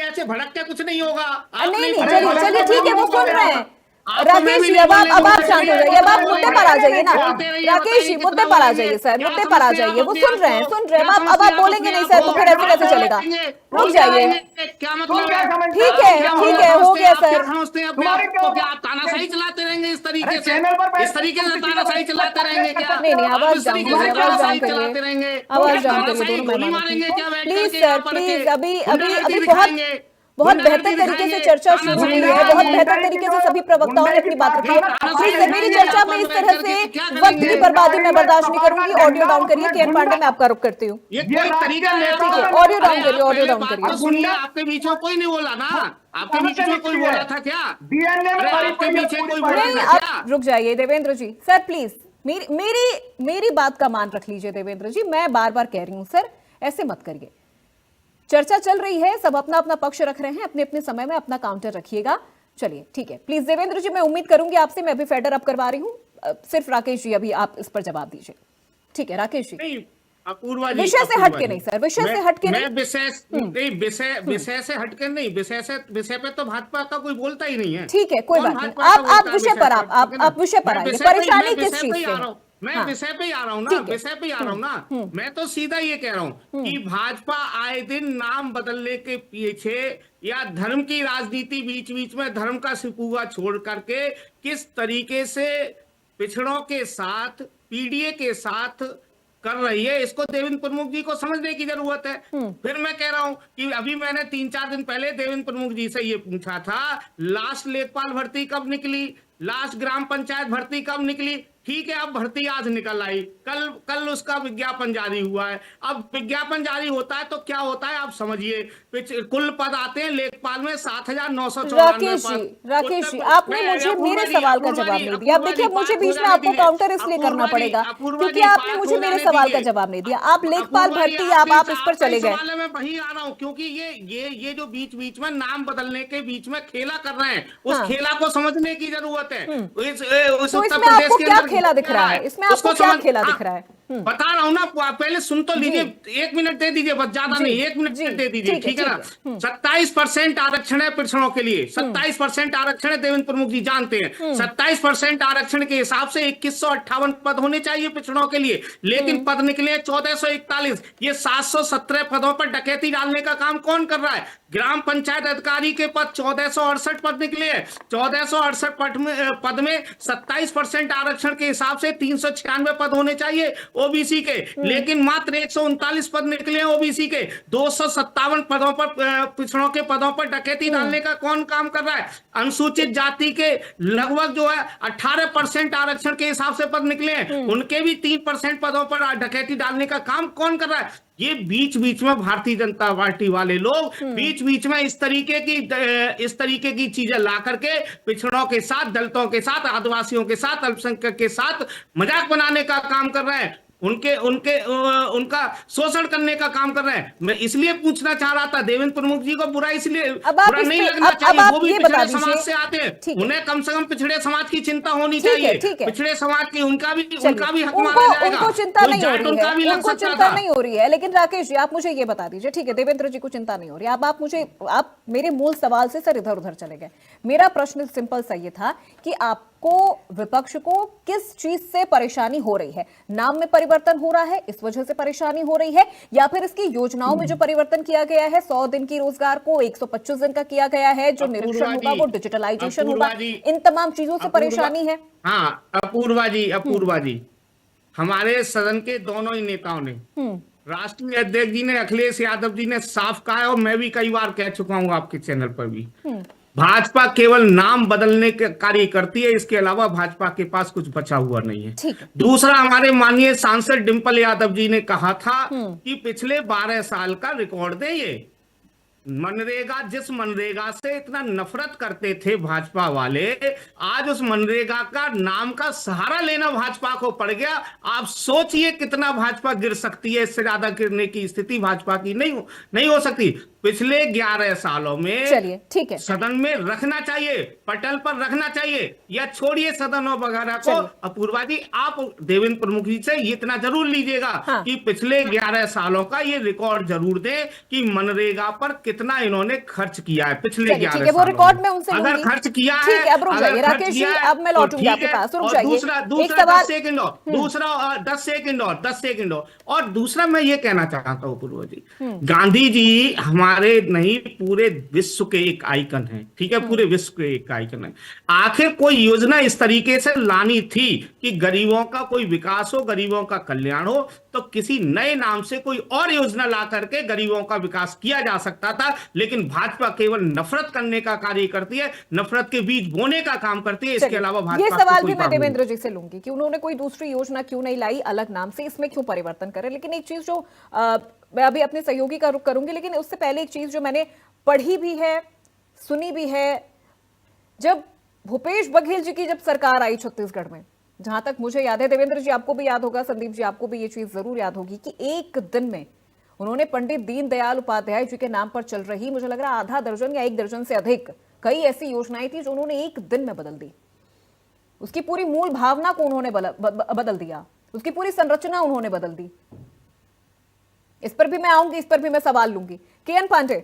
ऐसे भड़क के कुछ नहीं होगा। नहीं चलिए ठीक है, वो सुन रहे हैं। राकेश जी अब आप शांत हो जाइए, अब आप मुद्दे पर आ जाइए ना। राकेश जी मुद्दे पर आ जाइए सर, मुद्दे पर आ जाइए, वो सुन रहे हैं। अब आप बोलेंगे नहीं सर, तो फिर ऐसे कैसे चलेगा? रुक जाइए, क्या मतलब? ठीक है, हो गया सर। तानाशाही चलाते रहेंगे इस तरीके से तानाशाही चलाते रहेंगे क्या? नहीं आवाज जान करिए, दोनों मेहमानों की। प्लीज सर, प्लीज अभी बहुत बहुत बेहतर तरीके से चर्चा शुरू हुई है, बहुत बेहतर तरीके से सभी प्रवक्ताओं ने अपनी बात रखी है। प्लीज मेरी चर्चा में इस तरह से वक्त की बर्बादी मैं बर्दाश्त नहीं करूंगी। ऑडियो डाउन करिए। केएन पांडे, मैं आपका रुख करती हूँ। ये कोई तरीका नहीं है। ऑडियो डाउन करिए, ऑडियो डाउन करिए। सुनिए, आपके बीच में कोई नहीं बोला ना, आपके बीच में कोई बोला था क्या? आपके पीछे कोई बोला नहीं, था क्या? आप रुक जाइए देवेंद्र जी। सर प्लीज मेरी बात का मान रख लीजिए देवेंद्र जी। मैं बार बार कह रही हूं सर, ऐसे मत करिए। चर्चा चल रही है, सब अपना अपना पक्ष रख रहे हैं, अपने अपने समय में अपना काउंटर रखिएगा। चलिए ठीक है, प्लीज देवेंद्र जी, मैं उम्मीद करूंगी आपसे। मैं अभी फेडर अप करवा रही हूं। सिर्फ राकेश जी अभी आप इस पर जवाब दीजिए। ठीक है राकेश जी। नहीं अपूर्वा जी, विषय से हटके नहीं सर, विषय से हटके नहीं। विषय से हटके नहीं, विषय पे तो भाजपा का कोई बोलता ही नहीं है। ठीक है, कोई बात नहीं। आप विषय पर आप विषय पर आइए। परेशानी किस चीज से? मैं विषय पे ही आ रहा हूँ ना, विषय पे ही आ रहा हूँ ना। मैं तो सीधा ये कह रहा हूँ कि भाजपा आए दिन नाम बदलने के पीछे या धर्म की राजनीति बीच बीच में धर्म का सिपुआ छोड़ करके किस तरीके से पिछड़ों के साथ, पीडीए के साथ कर रही है, इसको देवेंद्र प्रमुख जी को समझने की जरूरत है। फिर मैं कह रहा हूं कि अभी मैंने 3-4 दिन पहले देवेंद्र प्रमुख जी से ये पूछा था, लास्ट लेखपाल भर्ती कब निकली, लास्ट ग्राम पंचायत भर्ती कब निकली? ठीक है, अब भर्ती आज निकल आई, कल उसका विज्ञापन जारी हुआ है। अब विज्ञापन जारी होता है तो क्या होता है आप समझिए, कुल पद आते हैं लेखपाल में 7,994 राकेश जी, आपने मुझे मेरे सवाल का जवाब नहीं दिया। अब देखिए, मुझे बीच में आपको काउंटर इसलिए करना पड़ेगा क्योंकि आपने मुझे मेरे सवाल का जवाब नहीं दिया। आप लेखपाल भर्ती आप इस पर चले गए। मैं वही आ रहा हूँ क्योंकि ये जो बीच बीच में नाम बदलने के बीच में खेला कर रहे हैं, उस खेला को समझने की जरूरत है। तो इसमें आपको क्या खेला दिख रहा है? इसमें आपको क्या खेला दिख रहा है? बता रहा हूं ना, पहले सुन तो लीजिए, 1 मिनट दे दीजिए, बस ज्यादा नहीं, 1 मिनट दे दीजिए, ठीक है ना। 27% आरक्षण है पिछड़ों के लिए, 27% आरक्षण है, देवेंद्र प्रमुख जी जानते हैं। 27% आरक्षण के हिसाब से 2158 पद होने चाहिए पिछड़ों के लिए, लेकिन पद निकले 1441। ये 717 पदों पर डकैती डालने का काम कौन कर रहा है? ग्राम पंचायत अधिकारी के पद 1468 पद निकले हैं। 1468 पद में 27% आरक्षण के हिसाब से 396 पद होने चाहिए ओबीसी के, लेकिन मात्र 139 पद निकले हैं ओबीसी के। 257 पदों पर, पिछड़ों के पदों पर डकैती डालने का कौन काम कर रहा है? अनुसूचित जाति के लगभग जो है 18% आरक्षण के हिसाब से पद निकले हैं, उनके भी 3% पदों पर डकैती डालने का काम कौन कर रहा है? ये बीच बीच में भारतीय जनता पार्टी वाले लोग बीच बीच में इस तरीके की चीजें ला करके पिछड़ों के साथ, दलितों के साथ, आदिवासियों के साथ, अल्पसंख्यक के साथ मजाक बनाने का काम कर रहे हैं, उनका शोषण करने का काम कर रहे हैं। मैं इसलिए पूछना चाह रहा था, देवेंद्र प्रमुख जी को बुरा नहीं लगना चाहिए, वो भी पिछड़े समाज से आते हैं, उन्हें कम से कम पिछड़े समाज की चिंता होनी चाहिए। पिछड़े समाज की उनका भी हक माना जाएगा। उनको चिंता नहीं हो रही है, लेकिन राकेश जी आप मुझे ये बता दीजिए, ठीक है, देवेंद्र जी को चिंता नहीं हो रही है। अब आप मेरे मूल सवाल से सर इधर उधर चले गए। मेरा प्रश्न सिंपल सा ये था कि आपको, विपक्ष को किस चीज से परेशानी हो रही है? नाम में परिवर्तन हो रहा है, इस वजह से परेशानी हो रही है, या फिर इसकी योजनाओं में जो परिवर्तन किया गया है, 100 दिन की रोजगार को 125 दिन का किया गया है, जो निरीक्षण होगा वो डिजिटलाइजेशन होगा, इन तमाम चीजों से परेशानी है? हाँ अपूर्वा जी, हमारे सदन के दोनों ही नेताओं ने, राष्ट्रीय अध्यक्ष जी ने, अखिलेश यादव जी ने साफ कहा है, और मैं भी कई बार कह चुका हूं आपके चैनल पर भी, भाजपा केवल नाम बदलने के कार्य करती है, इसके अलावा भाजपा के पास कुछ बचा हुआ नहीं है। दूसरा, हमारे माननीय सांसद डिंपल यादव जी ने कहा था कि पिछले 12 साल का रिकॉर्ड दे ये मनरेगा, जिस मनरेगा से इतना नफरत करते थे भाजपा वाले, आज उस मनरेगा का नाम का सहारा लेना भाजपा को पड़ गया। आप सोचिए कितना भाजपा गिर सकती है, इससे ज्यादा गिरने की स्थिति भाजपा की नहीं हो सकती। पिछले 11 सालों में, चलिए ठीक है, सदन में रखना चाहिए, पटल पर रखना चाहिए, या छोड़िए सदनों वगैरह को। अपूर्वा जी, आप देवेंद्र प्रमुख जी से ये इतना जरूर लीजिएगा कि पिछले 11 सालों का ये रिकॉर्ड जरूर दे कि मनरेगा पर कितना इन्होंने खर्च किया है पिछले 11 सालों में। वो रिकॉर्ड में उनसे अगर खर्च किया है, ठीक है, अब रुक जाइए राकेश जी, अब मैं लौटूंगी आपके पास, रुक जाइए। दूसरा 10 सेकंड और दूसरा मैं ये कहना चाहता हूँ अपूर्वा जी, गांधी जी हमारे हमारे नहीं पूरे विश्व के एक आइकन है, ठीक है, पूरे विश्व के एक आइकन है। आखिर कोई योजना इस तरीके से लानी थी कि गरीबों का कोई विकास हो, गरीबों का कल्याण हो, तो किसी नए नाम से कोई और योजना ला करके गरीबों का विकास किया जा सकता था। लेकिन भाजपा केवल नफरत करने का कार्य करती है, नफरत के बीज बोने का काम करती है, इसके अलावा भाजपा ये को सवाल कोई भी मैं काम नहीं। देवेंद्र जी से लूंगी कि उन्होंने कोई दूसरी योजना क्यों नहीं लाई अलग नाम से, इसमें क्यों परिवर्तन करे। लेकिन एक चीज जो मैं अभी अपने सहयोगी का रुख करूंगी, लेकिन उससे पहले एक चीज जो मैंने पढ़ी भी है, सुनी भी है, जब भूपेश बघेल जी की जब सरकार आई छत्तीसगढ़ में, जहां तक मुझे याद है, देवेंद्र जी आपको भी याद होगा, संदीप जी आपको भी ये चीज जरूर याद होगी कि एक दिन में उन्होंने पंडित दीनदयाल उपाध्याय जी के नाम पर चल रही, मुझे लग रहा है आधा दर्जन या 1 दर्जन से अधिक कई ऐसी योजनाएं थी जो उन्होंने एक दिन में बदल दी। उसकी पूरी मूल भावना को उन्होंने बदल दिया, उसकी पूरी संरचना उन्होंने बदल दी। इस पर भी मैं आऊंगी, इस पर भी मैं सवाल लूंगी। केएन पांडे,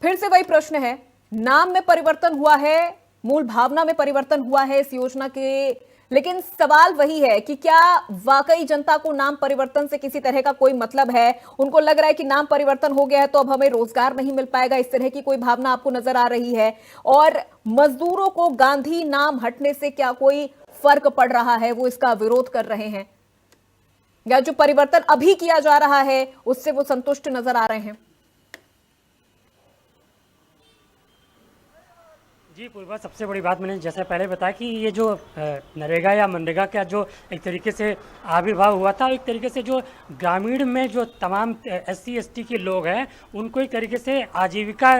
फिर से वही प्रश्न है, नाम में परिवर्तन हुआ है, मूल भावना में परिवर्तन हुआ है इस योजना के, लेकिन सवाल वही है कि क्या वाकई जनता को नाम परिवर्तन से किसी तरह का कोई मतलब है? उनको लग रहा है कि नाम परिवर्तन हो गया है तो अब हमें रोजगार नहीं मिल पाएगा, इस तरह की कोई भावना आपको नजर आ रही है? और मजदूरों को गांधी नाम हटने से क्या कोई फर्क पड़ रहा है, वो इसका विरोध कर रहे हैं, या जो परिवर्तन अभी किया जा रहा है उससे वो संतुष्ट नजर आ रहे हैं? जी पूर्वा, सबसे बड़ी बात मैंने जैसे पहले बताया कि ये जो नरेगा या मनरेगा का जो एक तरीके से आविर्भाव हुआ था, एक तरीके से जो ग्रामीण में जो तमाम SC ST के लोग हैं उनको एक तरीके से आजीविका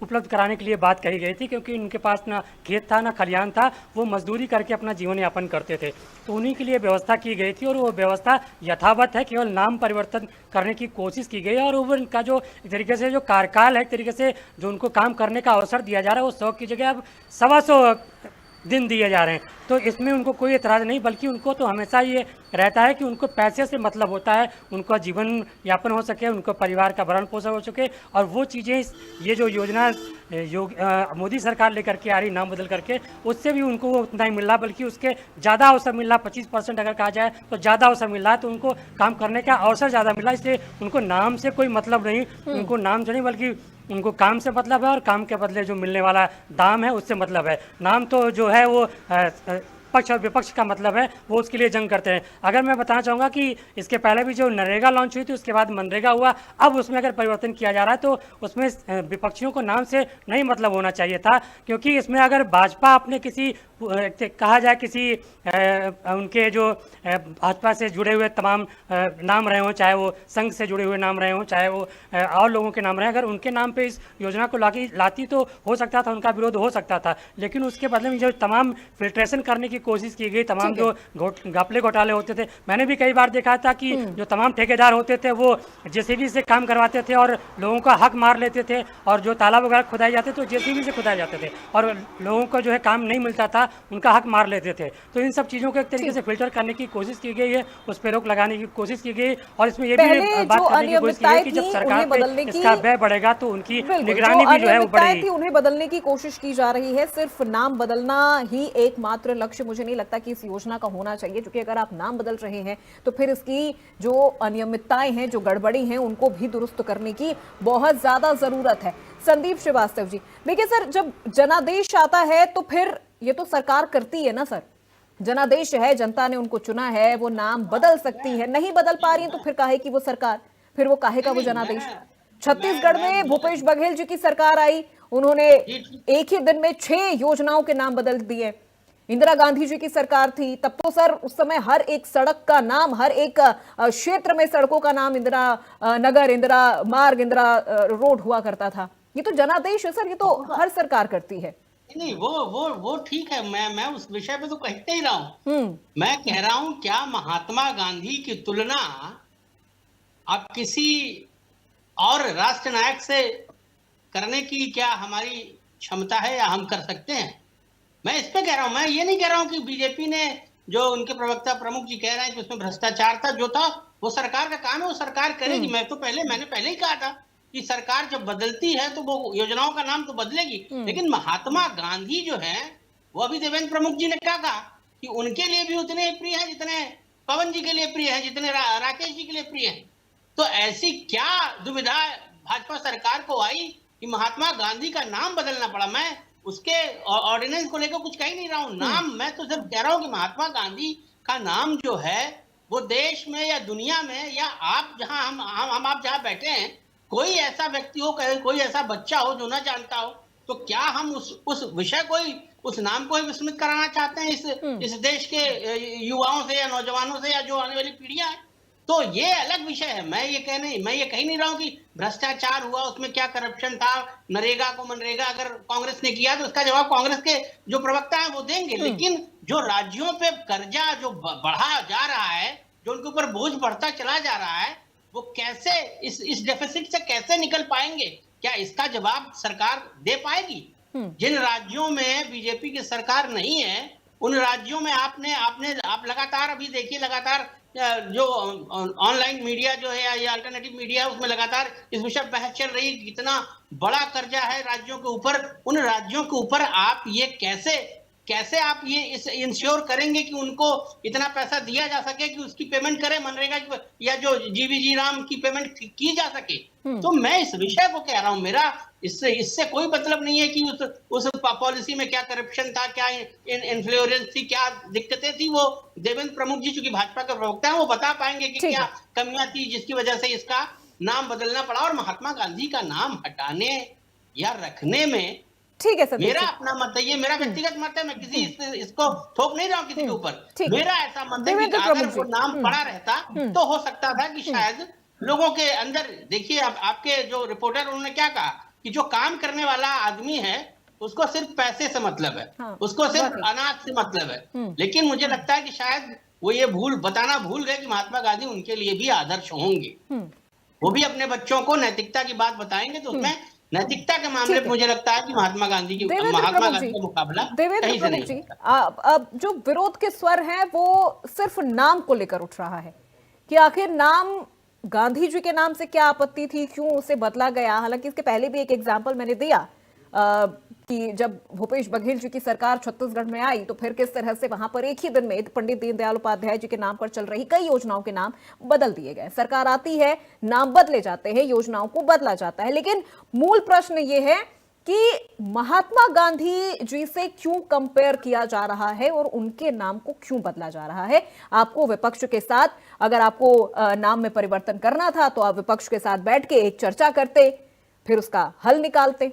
उपलब्ध कराने के लिए बात कही गई थी, क्योंकि उनके पास ना खेत था ना खलियान था, वो मजदूरी करके अपना जीवन यापन करते थे, तो उन्हीं के लिए व्यवस्था की गई थी और वो व्यवस्था यथावत है, केवल नाम परिवर्तन करने की कोशिश की गई है। और वो उनका जो एक तरीके से जो कार्यकाल है, एक तरीके से जो उनको काम करने का अवसर दिया जा रहा है, वो 100 की जगह अब 125 दिन दिए जा रहे हैं, तो इसमें उनको कोई एतराज़ नहीं, बल्कि उनको तो हमेशा ये रहता है कि उनको पैसे से मतलब होता है, उनका जीवन यापन हो सके, उनको परिवार का भरण पोषण हो सके, और वो चीज़ें ये जो योजना मोदी सरकार लेकर के आ रही नाम बदल करके, उससे भी उनको वो उतना ही मिल रहा, बल्कि उसके ज़्यादा अवसर मिल रहा, 25% अगर कहा जाए तो ज़्यादा अवसर मिल रहा है, तो उनको काम करने का अवसर ज़्यादा मिल रहा है। इसलिए उनको नाम से कोई मतलब नहीं, उनको नाम से नहीं बल्कि उनको काम से मतलब है, और काम के बदले जो मिलने वाला दाम है उससे मतलब है। नाम तो जो है वो पक्ष और विपक्ष का मतलब है, वो उसके लिए जंग करते हैं। अगर मैं बताना चाहूँगा कि इसके पहले भी जो नरेगा लॉन्च हुई थी, उसके बाद मनरेगा हुआ, अब उसमें अगर परिवर्तन किया जा रहा है तो उसमें विपक्षियों को नाम से नहीं मतलब होना चाहिए था, क्योंकि इसमें अगर भाजपा अपने किसी कहा जाए किसी उनके जो भाजपा से जुड़े हुए तमाम नाम रहे हों, चाहे वो संघ से जुड़े हुए नाम रहे हों, चाहे वो और लोगों के नाम रहे, अगर उनके नाम पे इस योजना को लाती तो हो सकता था, उनका विरोध हो सकता था। लेकिन उसके बदले में जो तमाम फिल्ट्रेशन करने की कोशिश की गई, तमाम जो घपले घोटाले होते थे, मैंने भी कई बार देखा था कि जो तमाम ठेकेदार होते थे वो JCB से काम करवाते थे और लोगों का हक मार लेते थे, और जो तालाब वगैरह खुदाए जाते तो JCB से खुदाए जाते थे, और लोगों को जो है काम नहीं मिलता था, उनका हक मार लेते थे। तो इन सब चीज़ों को एक तरीके से फिल्टर करने की कोशिश की गई है, उस पर रोक लगाने की कोशिश की गई, और इसमें ये भी बात करने की कोशिश की गई कि जब सरकार पे इसका व्यय बढ़ेगा तो उनकी निगरानी भी जो है वो बढ़ेगी। उन्हें बदलने की कोशिश की जा रही है, सिर्फ नाम बदलना ही एकमात्र लक्ष्य मुझे नहीं लगता कि इस योजना का होना चाहिए, क्योंकि अगर आप नाम बदल रहे हैं तो फिर इसकी जो अनियमितताएं हैं, जो गड़बड़ी हैं, उनको भी दुरुस्त करने की बहुत ज्यादा जरूरत है। संदीप श्रीवास्तव जी, देखिए सर, जब जनादेश आता है तो फिर ये तो सरकार करती है ना सर, जनादेश है, जनता ने उनको चुना है, वो नाम बदल सकती है, नहीं बदल पा रही है तो फिर काहे की वो सरकार, फिर वो काहे का वो जनादेश। छत्तीसगढ़ में भूपेश बघेल जी की सरकार आई, उन्होंने एक ही दिन में 6 योजनाओं के नाम बदल दिए। इंदिरा गांधी जी की सरकार थी, तब तो सर उस समय हर एक सड़क का नाम, हर एक क्षेत्र में सड़कों का नाम इंदिरा नगर, इंदिरा मार्ग, इंदिरा रोड हुआ करता था। ये तो जनादेश है सर, ये तो हर सरकार करती है। नहीं, वो ठीक है, मैं उस विषय पे तो कहते ही रहा हूं। मैं कह रहा हूं, क्या महात्मा गांधी की तुलना आप किसी और राष्ट्र नायक से करने की क्या हमारी क्षमता है या हम कर सकते हैं? मैं इस पे कह रहा हूं, मैं ये नहीं कह रहा हूं कि बीजेपी ने, जो उनके प्रवक्ता प्रमुख जी कह रहे हैं कि उसमें भ्रष्टाचार था, जो था वो सरकार का काम है, वो सरकार करेगी। मैंने पहले ही कहा था कि सरकार जब बदलती है तो वो योजनाओं का नाम तो बदलेगी, लेकिन महात्मा गांधी जो है वो अभी देवेंद्र प्रमुख जी ने क्या कहा कि उनके लिए भी उतने प्रिय हैं जितने पवन जी के लिए प्रिय हैं, जितने राकेश जी के लिए प्रिय हैं। तो ऐसी क्या दुविधा भाजपा सरकार को आई कि महात्मा गांधी का नाम बदलना पड़ा। मैं उसके ऑर्डिनेंस को लेकर कुछ कह ही नहीं रहा हूँ, नाम मैं तो सिर्फ कह रहा हूँ कि महात्मा गांधी का नाम जो है वो देश में या दुनिया में या आप जहां हम आप जहां बैठे हैं, कोई ऐसा व्यक्ति हो, कोई ऐसा बच्चा हो जो ना जानता हो, तो क्या हम उस विषय को ही, उस नाम को ही विस्मृत कराना चाहते हैं इस देश के युवाओं से या नौजवानों से या जो आने वाली पीढ़ियां हैं? तो ये अलग विषय है। मैं ये कह नहीं रहा हूं कि भ्रष्टाचार हुआ, उसमें क्या करप्शन था, नरेगा को मनरेगा अगर कांग्रेस ने किया तो उसका जवाब कांग्रेस के जो प्रवक्ता हैं वो देंगे। लेकिन जो राज्यों पे कर्जा जो बढ़ा जा रहा है, जो उनके ऊपर बोझ बढ़ता चला जा रहा है, वो कैसे इस डेफिसिट से कैसे निकल पाएंगे? क्या इसका जवाब सरकार दे पाएगी? जिन राज्यों में बीजेपी की सरकार नहीं है, उन राज्यों में आप लगातार अभी देखिए, लगातार जो ऑनलाइन मीडिया जो है या अल्टरनेटिव मीडिया है, उसमें लगातार इस विषय पर बहस चल रही है कि कितना बड़ा कर्जा है राज्यों के ऊपर। उन राज्यों के ऊपर आप ये कैसे आप ये इंश्योर करेंगे कि उनको इतना पैसा दिया जा सके कि उसकी पेमेंट करें, मनरेगा की या जो जीवीजी राम की पेमेंट की जा सके? तो मैं इस विषय को कह रहा हूं, मेरा इससे कोई मतलब नहीं है कि उस पॉलिसी में क्या करप्शन था, क्या इन्फ्लुएंस थी, क्या दिक्कतें थी। वो देवेंद्र प्रमुख जी चूंकि भाजपा के प्रवक्ता हैं, वो बता पाएंगे कि क्या कमियां थी जिसकी वजह से इसका नाम बदलना पड़ा। और महात्मा गांधी का नाम हटाने या रखने में ठीक है सर, मेरा अपना मत है, ये मेरा व्यक्तिगत मत है, मैं किसी इसको थोप नहीं रहा हूँ किसी के ऊपर। मेरा ऐसा मत है कि अगर वो नाम पड़ा रहता तो हो सकता था कि शायद लोगों के अंदर, देखिए अब आपके जो रिपोर्टर उन्होंने क्या कहा कि जो काम करने वाला आदमी है उसको सिर्फ पैसे से मतलब है, उसको सिर्फ अनाज से मतलब है। लेकिन मुझे लगता है कि शायद वो ये बताना भूल गए कि महात्मा गांधी उनके लिए भी आदर्श होंगे। वो भी अपने बच्चों को नैतिकता की बात बताएंगे, तो उसमें नैतिकता के मामले में मुझे लगता है कि महात्मा गांधी का मुकाबला कहीं से नहीं होगा। अब जो विरोध के स्वर हैं वो सिर्फ नाम को लेकर उठ रहा है कि आखिर नाम गांधी जी के नाम से क्या आपत्ति थी, क्यों उसे बदला गया। हालांकि इसके पहले भी एक एग्जाम्पल मैंने दिया कि जब भूपेश बघेल जी की सरकार छत्तीसगढ़ में आई तो फिर किस तरह से वहां पर एक ही दिन में पंडित दीनदयाल उपाध्याय जी के नाम पर चल रही कई योजनाओं के नाम बदल दिए गए। सरकार आती है, नाम बदले जाते हैं, योजनाओं को बदला जाता है। लेकिन मूल प्रश्न ये है कि महात्मा गांधी जी से क्यों कंपेयर किया जा रहा है और उनके नाम को क्यों बदला जा रहा है। आपको विपक्ष के साथ, अगर आपको नाम में परिवर्तन करना था तो आप विपक्ष के साथ बैठ के एक चर्चा करते, फिर उसका हल निकालते।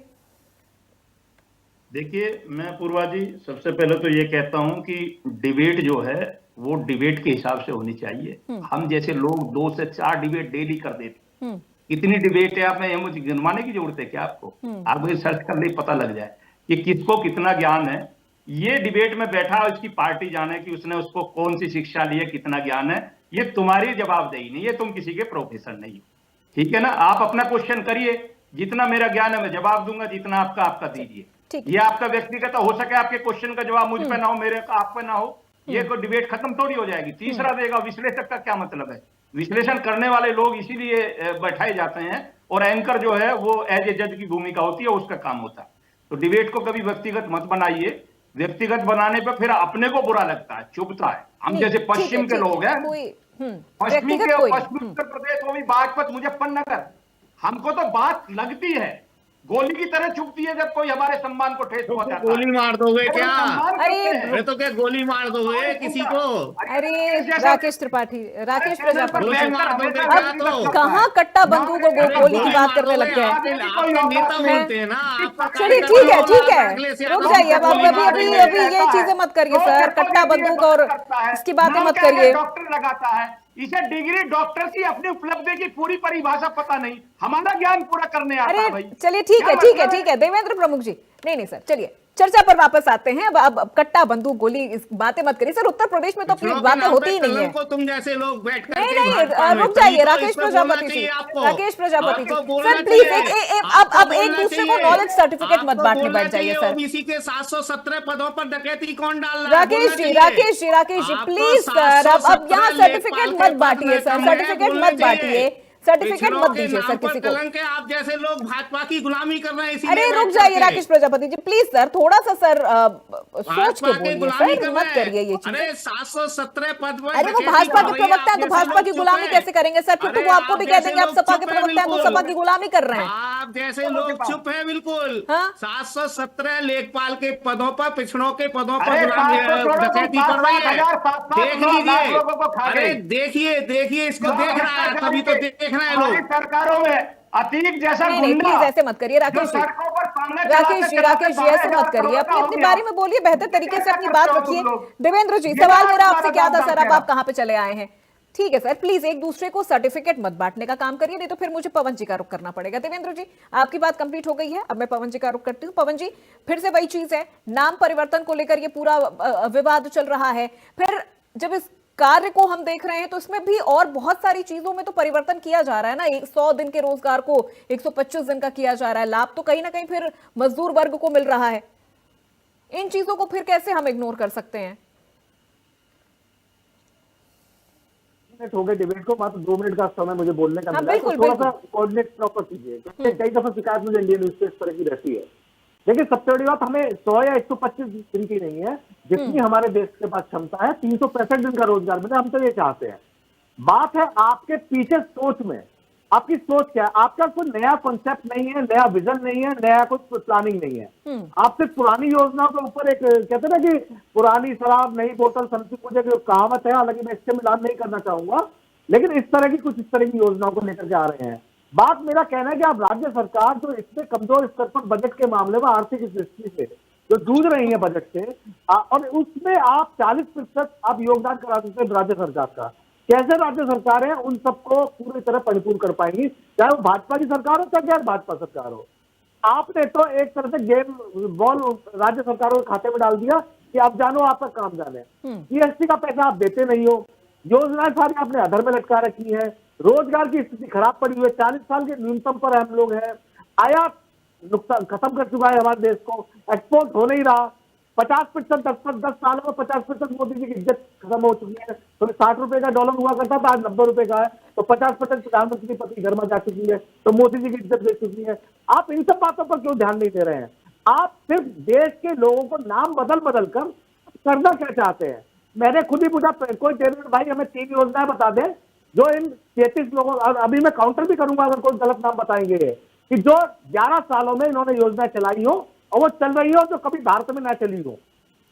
देखिए, मैं पूर्वा जी सबसे पहले तो ये कहता हूं कि डिबेट जो है वो डिबेट के हिसाब से होनी चाहिए। हम जैसे लोग 2 से 4 डिबेट डेली कर देते, कितनी डिबेट है आप में मुझे गिनवाने की जरूरत है क्या? आपको ये सर्च कर ले, पता लग जाए कि किसको कितना ज्ञान है। ये डिबेट में बैठा उसकी पार्टी जाने कि उसने उसको कौन सी शिक्षा ली है, कितना ज्ञान है, ये तुम्हारी जवाबदेही नहीं है, तुम किसी के प्रोफेसर नहीं हो, ठीक है ना। आप अपना क्वेश्चन करिए, जितना मेरा ज्ञान है मैं जवाब दूंगा, जितना आपका दीजिए। ये आपका व्यक्तिगत हो सके, आपके क्वेश्चन का जवाब मुझ पे ना हो, मेरे का आप पे ना हो, ये कोई डिबेट खत्म थोड़ी हो जाएगी। तीसरा देगा, विश्लेषक का क्या मतलब है? विश्लेषण करने वाले लोग इसीलिए बैठाए जाते हैं और एंकर जो है वो एज ए जज की भूमिका होती है, उसका काम होता है। तो डिबेट को कभी व्यक्तिगत मत बनाइए। व्यक्तिगत बनाने पर फिर अपने को बुरा लगता है, चुभता है। हम जैसे पश्चिम के लोग हैं, पश्चिमी उत्तर प्रदेश, वो भी बागपत, मुजफ्फरनगर, हमको तो बात लगती है, गोली की तरह चुभती है जब कोई हमारे सम्मान को ठेस पहुंचाता है। गोली मार दोगे क्या? अरे तो क्या गोली मार दोगे किसी को? अरे राकेश त्रिपाठी, राकेश प्रजापति, तो कहाँ कट्टा बंदूक को गोली की बात करने लग गए? नेता बोलते हैं ना। चलिए ठीक है, रुक जाइए। अब अभी ये चीजें मत करिए सर, कट्टा बंदूक और इसकी बातें मत करिए। डॉक्टर लगाता है, इसे डिग्री डॉक्टर की अपनी उपलब्धि की पूरी परिभाषा पता नहीं, हमारा ज्ञान पूरा करने आता है भाई। चलिए ठीक है देवेंद्र प्रमुख जी, नहीं सर, चलिए चर्चा पर वापस आते हैं। अब कट्टा बंदूक गोली इस बातें मत करिए सर। उत्तर प्रदेश में तो अपनी बातें होती ही नहीं है। तुम जैसे लोग बैठ कर नहीं, रुक जाइए राकेश प्रजापति जी, सर प्लीज अब एक दूसरे को नॉलेज सर्टिफिकेट मत बांटने बैठ जाइए सर। ओबीसी के 717 पदों पर डकैती कौन डाल रहा है? राकेश जी प्लीज सर, अब यहाँ सर्टिफिकेट मत बांटिए सर, सर्टिफिकेट मत बांटिए सर्टिफिकेट पिछड़ों मत के दीजिए नाम सर पर किसी को। कलंक है, आप जैसे लोग भाजपा की गुलामी कर रहे हैं इसीलिए अरे रुक बैठ जाइए करके। राकेश प्रजापति जी, प्लीज सर, थोड़ा सा सर सोच के भाजपा के बोलिए गुलामी सर, कर मत रहे करिए हैं। ये चीजें। अरे 717 पद पर अरे वो डकैती भाजपा कर के रही है, प्रवक्ता है आप तो जैसे भाजपा लोग की चुप गुलामी हैं। कैसे करेंगे सर? फिर तो अरे वो आपको आप भी कह जैसे देंगे आप लोग सपा चुप के हैं प्रवक्ता है तो बिल्कुल। सपा की गुलामी कर रहे हैं। आप जैसे लोग चुप है बिल्कुल। हाँ? 717 लेखपाल के पदों पर, पिछड़ों के पदों पर अरे गुलामी 500 छोड़ो तुम, डकैती 5 कर रही लाख है। हजार 7 देख 9 लाख लीजिए, लोगों को खा अरे गई। देखिए इसको देख रहा है, तभी तो देख रहे हैं हमारी लोग। सरकारों में अतीक जैसा नहीं नहीं गुंडा प्लीज ऐसे मत करिए जो राकेश जी। सड़कों पर सामने राकेश जी ऐसे मत करिए, अपनी अपनी बारी में बोलिए, बेहतर तरीके से अपनी बात रखिए। देवेंद्र जी, सवाल मेरा आपसे क्या था सर, अब आप कहाँ पे चले आए हैं? ठीक है सर, प्लीज एक दूसरे को सर्टिफिकेट मत बांटने का काम करिए, नहीं तो फिर मुझे पवन जी का रुख करना पड़ेगा। देवेंद्र जी, आपकी बात कंप्लीट हो गई है, अब मैं पवन जी का रुख करती हूँ। पवन जी, फिर से वही चीज है, नाम परिवर्तन को लेकर ये पूरा विवाद चल रहा है। फिर जब इस कार्य को हम देख रहे हैं तो इसमें भी और बहुत सारी चीजों में तो परिवर्तन किया जा रहा है ना। 100 दिन के रोजगार को 125 दिन का किया जा रहा है, लाभ तो कहीं ना कहीं फिर मजदूर वर्ग को मिल रहा है। इन चीजों को फिर कैसे हम इग्नोर कर सकते हैं? हो गए डिबेट को, मात्र 2 मिनट का समय मुझे बोलने का हाँ, मिला है, बिल्कुल, तो थोड़ा बिल्कुल। सा कोऑर्डिनेट प्रॉपर कीजिए। कई दफा शिकायत मुझे इंडियन न्यूज पे इस तरह की रहती है। देखिए, सबसे बड़ी बात, हमें 100 या 125 दिन की नहीं है, जितनी हमारे देश के पास क्षमता है 365 दिन का रोजगार मिले, हम तो ये चाहते हैं। बात है आपके पीछे सोच में, आपकी सोच क्या है? आपका कोई नया कॉन्सेप्ट नहीं है, नया विजन नहीं है, नया कुछ प्लानिंग नहीं है। आप सिर्फ पुरानी योजनाओं के ऊपर एक कहते हैं ना कि पुरानी शराब नई बोतल समझी, मुझे जो कहावत है, हालांकि मैं इससे मिलान नहीं करना चाहूंगा, लेकिन इस तरह की कुछ इस तरह की योजनाओं को लेकर के आ रहे हैं। बात मेरा कहना है कि आप राज्य सरकार जो इतने कमजोर स्तर पर बजट के मामले में आर्थिक दृष्टि से जो जूझ रही है बजट से, और उसमें आप 40% आप योगदान करा सकते हैं राज्य सरकार का। कैसे राज्य सरकार है उन सबको पूरी तरह परिपूर्ण कर पाएंगी, चाहे वो भाजपा की सरकार हो चाहे गैर भाजपा सरकार हो। आपने तो एक तरह से गेम बॉल राज्य सरकारों के खाते में डाल दिया कि आप जानो आपका काम जाने। जीएसटी का पैसा आप देते नहीं हो, योजनाएं सारी आपने अधर में लटका रखी है, रोजगार की स्थिति खराब पड़ी हुई है, 40 साल के न्यूनतम पर हम लोग हैं, आयात नुकसान खत्म कर चुका है हमारे देश को, एक्सपोर्ट हो नहीं रहा, 50% 10 सालों में 50% मोदी जी की इज्जत खत्म हो चुकी है। तो 60 रुपए का डॉलर हुआ करता था, आज 90 रुपए का है, तो 50% प्रधानमंत्री की पत्नी घर में जा चुकी है, तो मोदी जी की इज्जत दे चुकी है। आप इन सब बातों पर क्यों ध्यान नहीं दे रहे हैं? आप सिर्फ देश के लोगों को नाम बदल कर करना क्या चाहते हैं? मैंने खुद ही पूछा, कोई टेलर भाई हमें 3 योजनाएं बता दें जो इन 33 लोगों, और अभी मैं काउंटर भी करूंगा अगर कोई गलत नाम बताएंगे, कि जो 11 सालों में इन्होंने योजना चलाई हो और वो चल रही हो जो कभी भारत में ना चली हो।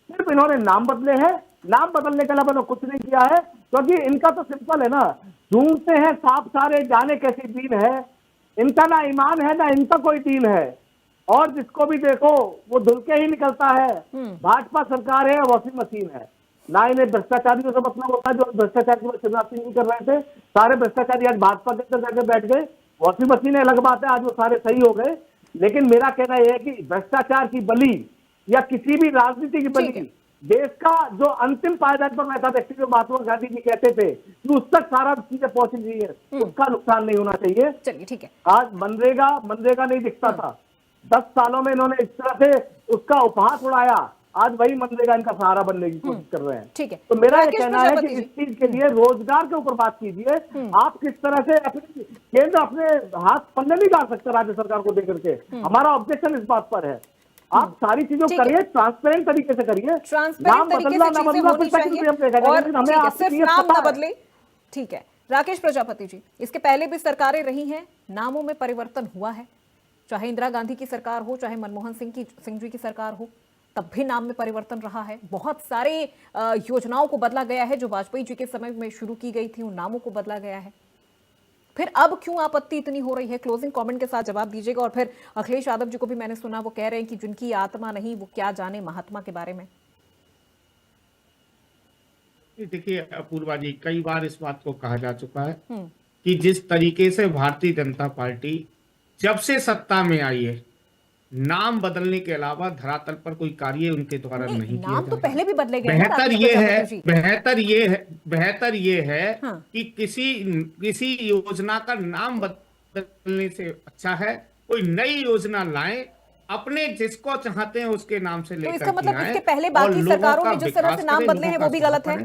सिर्फ इन्होंने नाम बदले हैं, नाम बदलने के अलावा इन्होंने कुछ नहीं किया है, क्योंकि इनका तो सिंपल है ना, ढूंढते हैं सांप सारे जाने कैसी दीन है, इनका ना ईमान है ना इनका कोई दीन है, और जिसको भी देखो वो धुल के ही निकलता है। भाजपा सरकार है, वॉशिंग मशीन है, ना इन्हें भ्रष्टाचारियों से मतलब होता है, जो भ्रष्टाचार की शिवराज सिंह भी कर रहे थे, सारे भ्रष्टाचारी आज भाजपा के अंदर जाकर बैठ गए। वॉशिंग मशीन अलग बात है, आज वो सारे सही हो गए, लेकिन मेरा कहना यह है कि भ्रष्टाचार की बलि या किसी भी राजनीति की बलि देश का जो अंतिम पायदान पर बैठा व्यक्ति, जो महात्मा गांधी जी कहते थे कि उस तक सारा चीजें पहुंच रही है, उसका नुकसान नहीं होना चाहिए। चलिए ठीक है। आज मनरेगा नहीं दिखता था, 10 सालों में इन्होंने इस तरह से उसका उपहास उड़ाया, आज वही मनरेगा इनका सहारा बनने की कोशिश कर रहे हैं। ठीक है, तो मेरा ये राकेश कहना है कि प्रजापति इस चीज के लिए रोजगार के ऊपर बात कीजिए। आप किस तरह से अपने केंद्र अपने हाथ पल्ले नहीं डाल सकते राज्य सरकार को देकर के, हमारा ऑब्जेक्शन इस बात पर है। आप सारी चीजों को करिए, ट्रांसपेरेंट तरीके से करिए, नाम बदलना ना बदलना फिर सिर्फ नाम ना बदले। ठीक है राकेश प्रजापति जी, इसके पहले भी सरकारें रही हैं, नामों में परिवर्तन हुआ है, चाहे इंदिरा गांधी की सरकार हो, चाहे मनमोहन सिंह जी की सरकार हो, तब भी नाम में परिवर्तन रहा है। बहुत सारे योजनाओं को बदला गया है जो वाजपेयी जी के समय में शुरू की गई थी, उन नामों को बदला गया है। फिर अब क्यों आपत्ति इतनी हो रही है? क्लोजिंग कमेंट के साथ जवाब दीजिएगा। और फिर अखिलेश यादव जी को भी मैंने सुना, वो कह रहे हैं कि जिनकी आत्मा नहीं वो क्या जाने महात्मा के बारे में। देखिए अपूर्वा जी, कई बार इस बात को कहा जा चुका है कि जिस तरीके से भारतीय जनता पार्टी जब से सत्ता में आई है, नाम बदलने के अलावा धरातल पर कोई कार्य उनके द्वारा नहीं किया नाम तो पहले भी बदले गए। बेहतर ये है हाँ। कि किसी योजना का नाम बदलने से अच्छा है कोई नई योजना लाएं, अपने जिसको चाहते हैं उसके नाम से लेकर। तो इसका मतलब इसके पहले बाकी सरकारों में जिस तरह से नाम बदले हैं वो भी गलत है।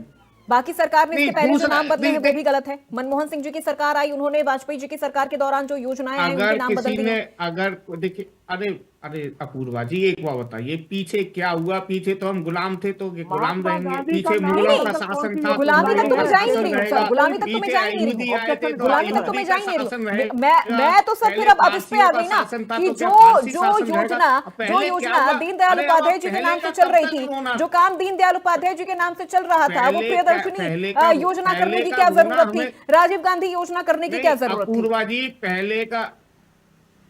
बाकी सरकार ने इसके नहीं, पहले जो दूसरा- नाम बदले हैं नहीं, वो भी गलत है। मनमोहन सिंह जी की सरकार आई, उन्होंने वाजपेयी जी की सरकार के दौरान जो योजनाएं आई उनके अगर नाम बदल किसी दिए। ने अगर देखिए, अरे अरे अपूर्वा जी एक बात बताइए, पीछे क्या हुआ? पीछे तो हम गुलाम थे, तो गुलाम महात्मा रहेंगे। गांधी पीछे का नाम मुगलों नहीं, का तो शासन कौन सी था, गुलामी तक तो मैं जा ही नहीं रही हूँ सर, गुलामी तक तो मैं जा ही नहीं रही हूँ, आए थे तो गुलामी तक तो मैं जा ही नहीं रही हूँ। मैं तो सर पहले फिर अब इस पे आ गई ना फारसियों का शासन था, कि तो क्या जो फारसी जो शासन रहेगा? योजना अब पहले क्या हुआ? दीनदयाल अरे अब उपाध्याय जी के पहले नाम से का चल कब रही तक थी, रोना? जो काम दीनदयाल उपाध्याय जी के नाम से चल रहा था, वो पहले प्रियदर्शनी का योजना करने की पहले क्या का जरूरत रोना थी, राजीव गांधी योजना करने की नहीं, क्या जरूरत थी? अपूर्वा जी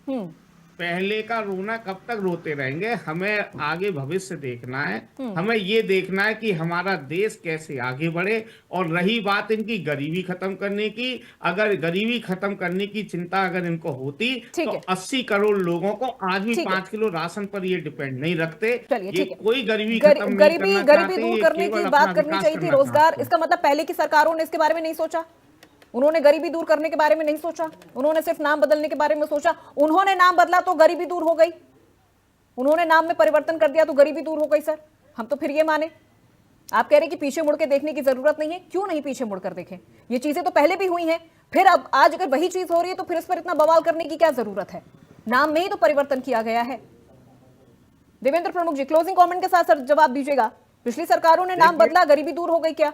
हम्म पहले का रोना कब तक रोते रहेंगे? हमें आगे भविष्य देखना है। हम्म। हमें ये देखना है कि हमारा देश कैसे आगे बढ़े। और रही बात इनकी गरीबी खत्म करने की, अगर गरीबी खत्म करने की चिंता अगर इनको होती ठीक तो है। 80 करोड़ लोगों को आज भी ठीक है। 5 किलो राशन पर ये डिपेंड नहीं रखते। चलिए, ये ठीक है। कोई गरीबी खत्म नहीं करना गरीबी चाहते, दूर ये करने केवल की अपना बात करनी विकास चाहिए थी, करना रोजगार। चाहते हैं। इसका मतलब पहले की सरकारों ने इसके बारे में नहीं सोचा, उन्होंने गरीबी दूर करने के बारे में नहीं सोचा, उन्होंने सिर्फ नाम बदलने के बारे में सोचा। उन्होंने नाम बदला तो गरीबी दूर हो गई, उन्होंने नाम में परिवर्तन कर दिया तो गरीबी दूर हो गई। सर हम तो फिर ये माने, आप कह रहे हैं कि पीछे मुड़ के देखने की जरूरत नहीं है। क्यों नहीं पीछे मुड़कर देखें? ये चीजें तो पहले भी हुई हैं, फिर अब आज अगर वही चीज हो रही है तो फिर इस पर इतना बवाल करने की क्या जरूरत है? नाम में ही तो परिवर्तन किया गया है। देवेंद्र प्रमुख जी क्लोजिंग कमेंट के साथ सर जवाब दीजिएगा, पिछली सरकारों ने नाम बदला, गरीबी दूर हो गई क्या?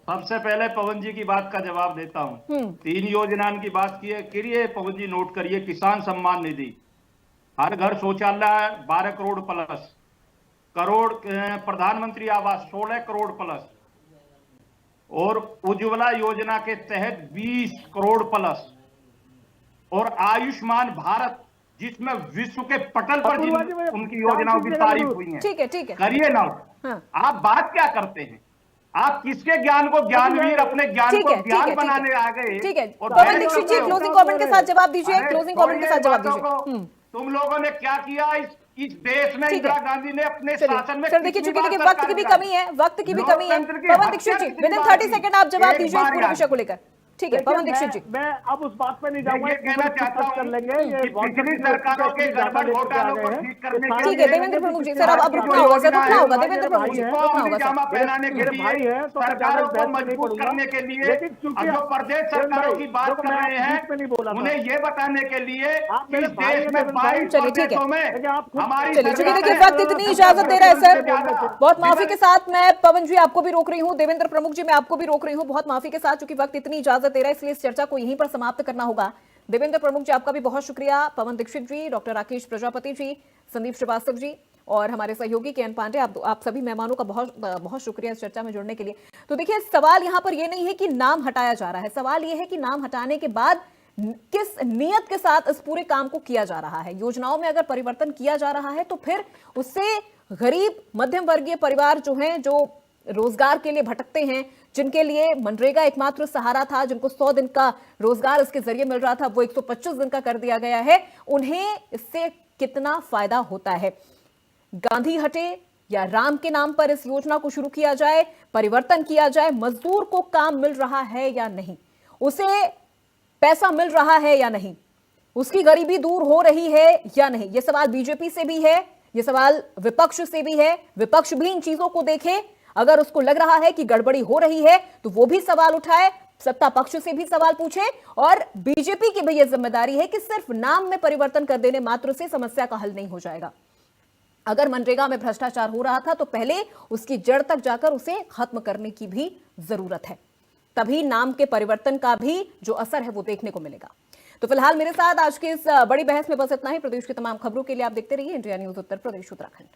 सबसे पहले पवन जी की बात का जवाब देता हूं। 3 योजनाओं की बात की है, करिए पवन जी, नोट करिए। किसान सम्मान निधि, हर घर शौचालय 12 करोड़ प्लस, प्रधानमंत्री आवास 16 करोड़ प्लस, और उज्ज्वला योजना के तहत 20 करोड़ प्लस, और आयुष्मान भारत जिसमें विश्व के पटल पर उनकी योजनाओं की तारीफ हुई है। ठीक है, ठीक है, करिए नोट। हाँ। आप बात क्या करते हैं? आप किसके ज्ञान को ज्ञानवीर, अपने ज्ञान ठीक को है, ज्ञान ठीक है, बनाने आ गए? ठीक है। और पवन बैठ दीक्षित जी जाते हो। क्लोजिंग कमेंट के साथ जवाब दीजिए, अरे क्लोजिंग कमेंट के साथ जवाब छोड़िए बातों दीजिए। को। तुम लोगों ने क्या किया इस देश में? ठीक है। इंदिरा गांधी ने अपने शासन में सर देखिए, कितनी चूंकि बार देखिए वक्त सरकार की भी गिराई? कमी है, वक्त की भी कमी है। लोकतंत्र की पवन हत्या दीक्षित जी कितनी विद इन बार 30 की? सेकंड आप जवाब एक दीजिए इस बार पूरे याद। विषय को लेकर। ठीक है पवन दीक्षित जी। मैं अब उस बात पे नहीं जाऊंगा, ये कहना चाहता हूं कर लेंगे ये कि पिछली सरकारों के गड़बड़ घोटालों को ठीक करने के ठीक है देवेंद्र प्रमुख जी, सर अब रुकना होगा, सर रुकना होगा देवेंद्र प्रमुख जी, रुकना होगा जामा सर। पहनाने के मेरे भाई लिए, हैं, तो सरकारों ज्यादा को बहस नहीं मजबूत करूंगा। करने के लिए, लेकिन चूंकि अब जो प्रदेश सरकारों की बात देखो, कर मैं रहे हैं, बीच में नहीं बोला था। उन्हें ये बताने के लिए आप कि मेरे इस भाई देश हैं, में देवेंद्र भाई। 22 चलिए, ठीक है। प्रदेशों में लेकिन आप खुद- हमारी चलिए चूंकि देखिए सरकार वक्त है। इतनी इजाजत दे रहा है सर, ज्यादा- बहुत माफी के साथ मैं पवन जी आपको भी रोक रही हूँ, देवेंद्र प्रमुख जी मैं आपको भी रोक रही हूँ, बहुत माफी के साथ, चूंकि वक्त इतनी इजाजत दे रहा है इसलिए इस चर्चा को यहीं पर समाप्त करना होगा। देवेंद्र प्रमुख जी आपका भी बहुत शुक्रिया, पवन दीक्षित जी, डॉक्टर राकेश प्रजापति जी, संदीप श्रीवास्तव जी और हमारे सहयोगी के एन पांडे, आप सभी मेहमानों का बहुत बहुत शुक्रिया इस चर्चा में जुड़ने के लिए। तो देखिए सवाल यहां पर यह नहीं है कि नाम हटाया जा रहा है, सवाल यह है कि नाम हटाने के बाद किस नियत के साथ इस पूरे काम को किया जा रहा है। योजनाओं में अगर परिवर्तन किया जा रहा है तो फिर उससे गरीब मध्यम वर्गीय परिवार जो हैं, जो रोजगार के लिए भटकते हैं, जिनके लिए मनरेगा एकमात्र सहारा था, जिनको 100 दिन का रोजगार इसके जरिए मिल रहा था, वो 125 दिन का कर दिया गया है, उन्हें इससे कितना फायदा होता है? गांधी हटे या राम के नाम पर इस योजना को शुरू किया जाए, परिवर्तन किया जाए, मजदूर को काम मिल रहा है या नहीं, उसे पैसा मिल रहा है या नहीं, उसकी गरीबी दूर हो रही है या नहीं, यह सवाल बीजेपी से भी है, यह सवाल विपक्ष से भी है। विपक्ष भी इन चीजों को देखे, अगर उसको लग रहा है कि गड़बड़ी हो रही है तो वो भी सवाल उठाए, सत्ता पक्ष से भी सवाल पूछे, और बीजेपी की भी यह जिम्मेदारी है कि सिर्फ नाम में परिवर्तन कर देने मात्र से समस्या का हल नहीं हो जाएगा। अगर मनरेगा में भ्रष्टाचार हो रहा था तो पहले उसकी जड़ तक जाकर उसे खत्म करने की भी जरूरत है, तभी नाम के परिवर्तन का भी जो असर है वो देखने को मिलेगा। तो फिलहाल मेरे साथ आज के इस बड़ी बहस में बस इतना ही। प्रदेश की तमाम खबरों के लिए आप देखते रहिए इंडिया न्यूज उत्तर प्रदेश उत्तराखंड।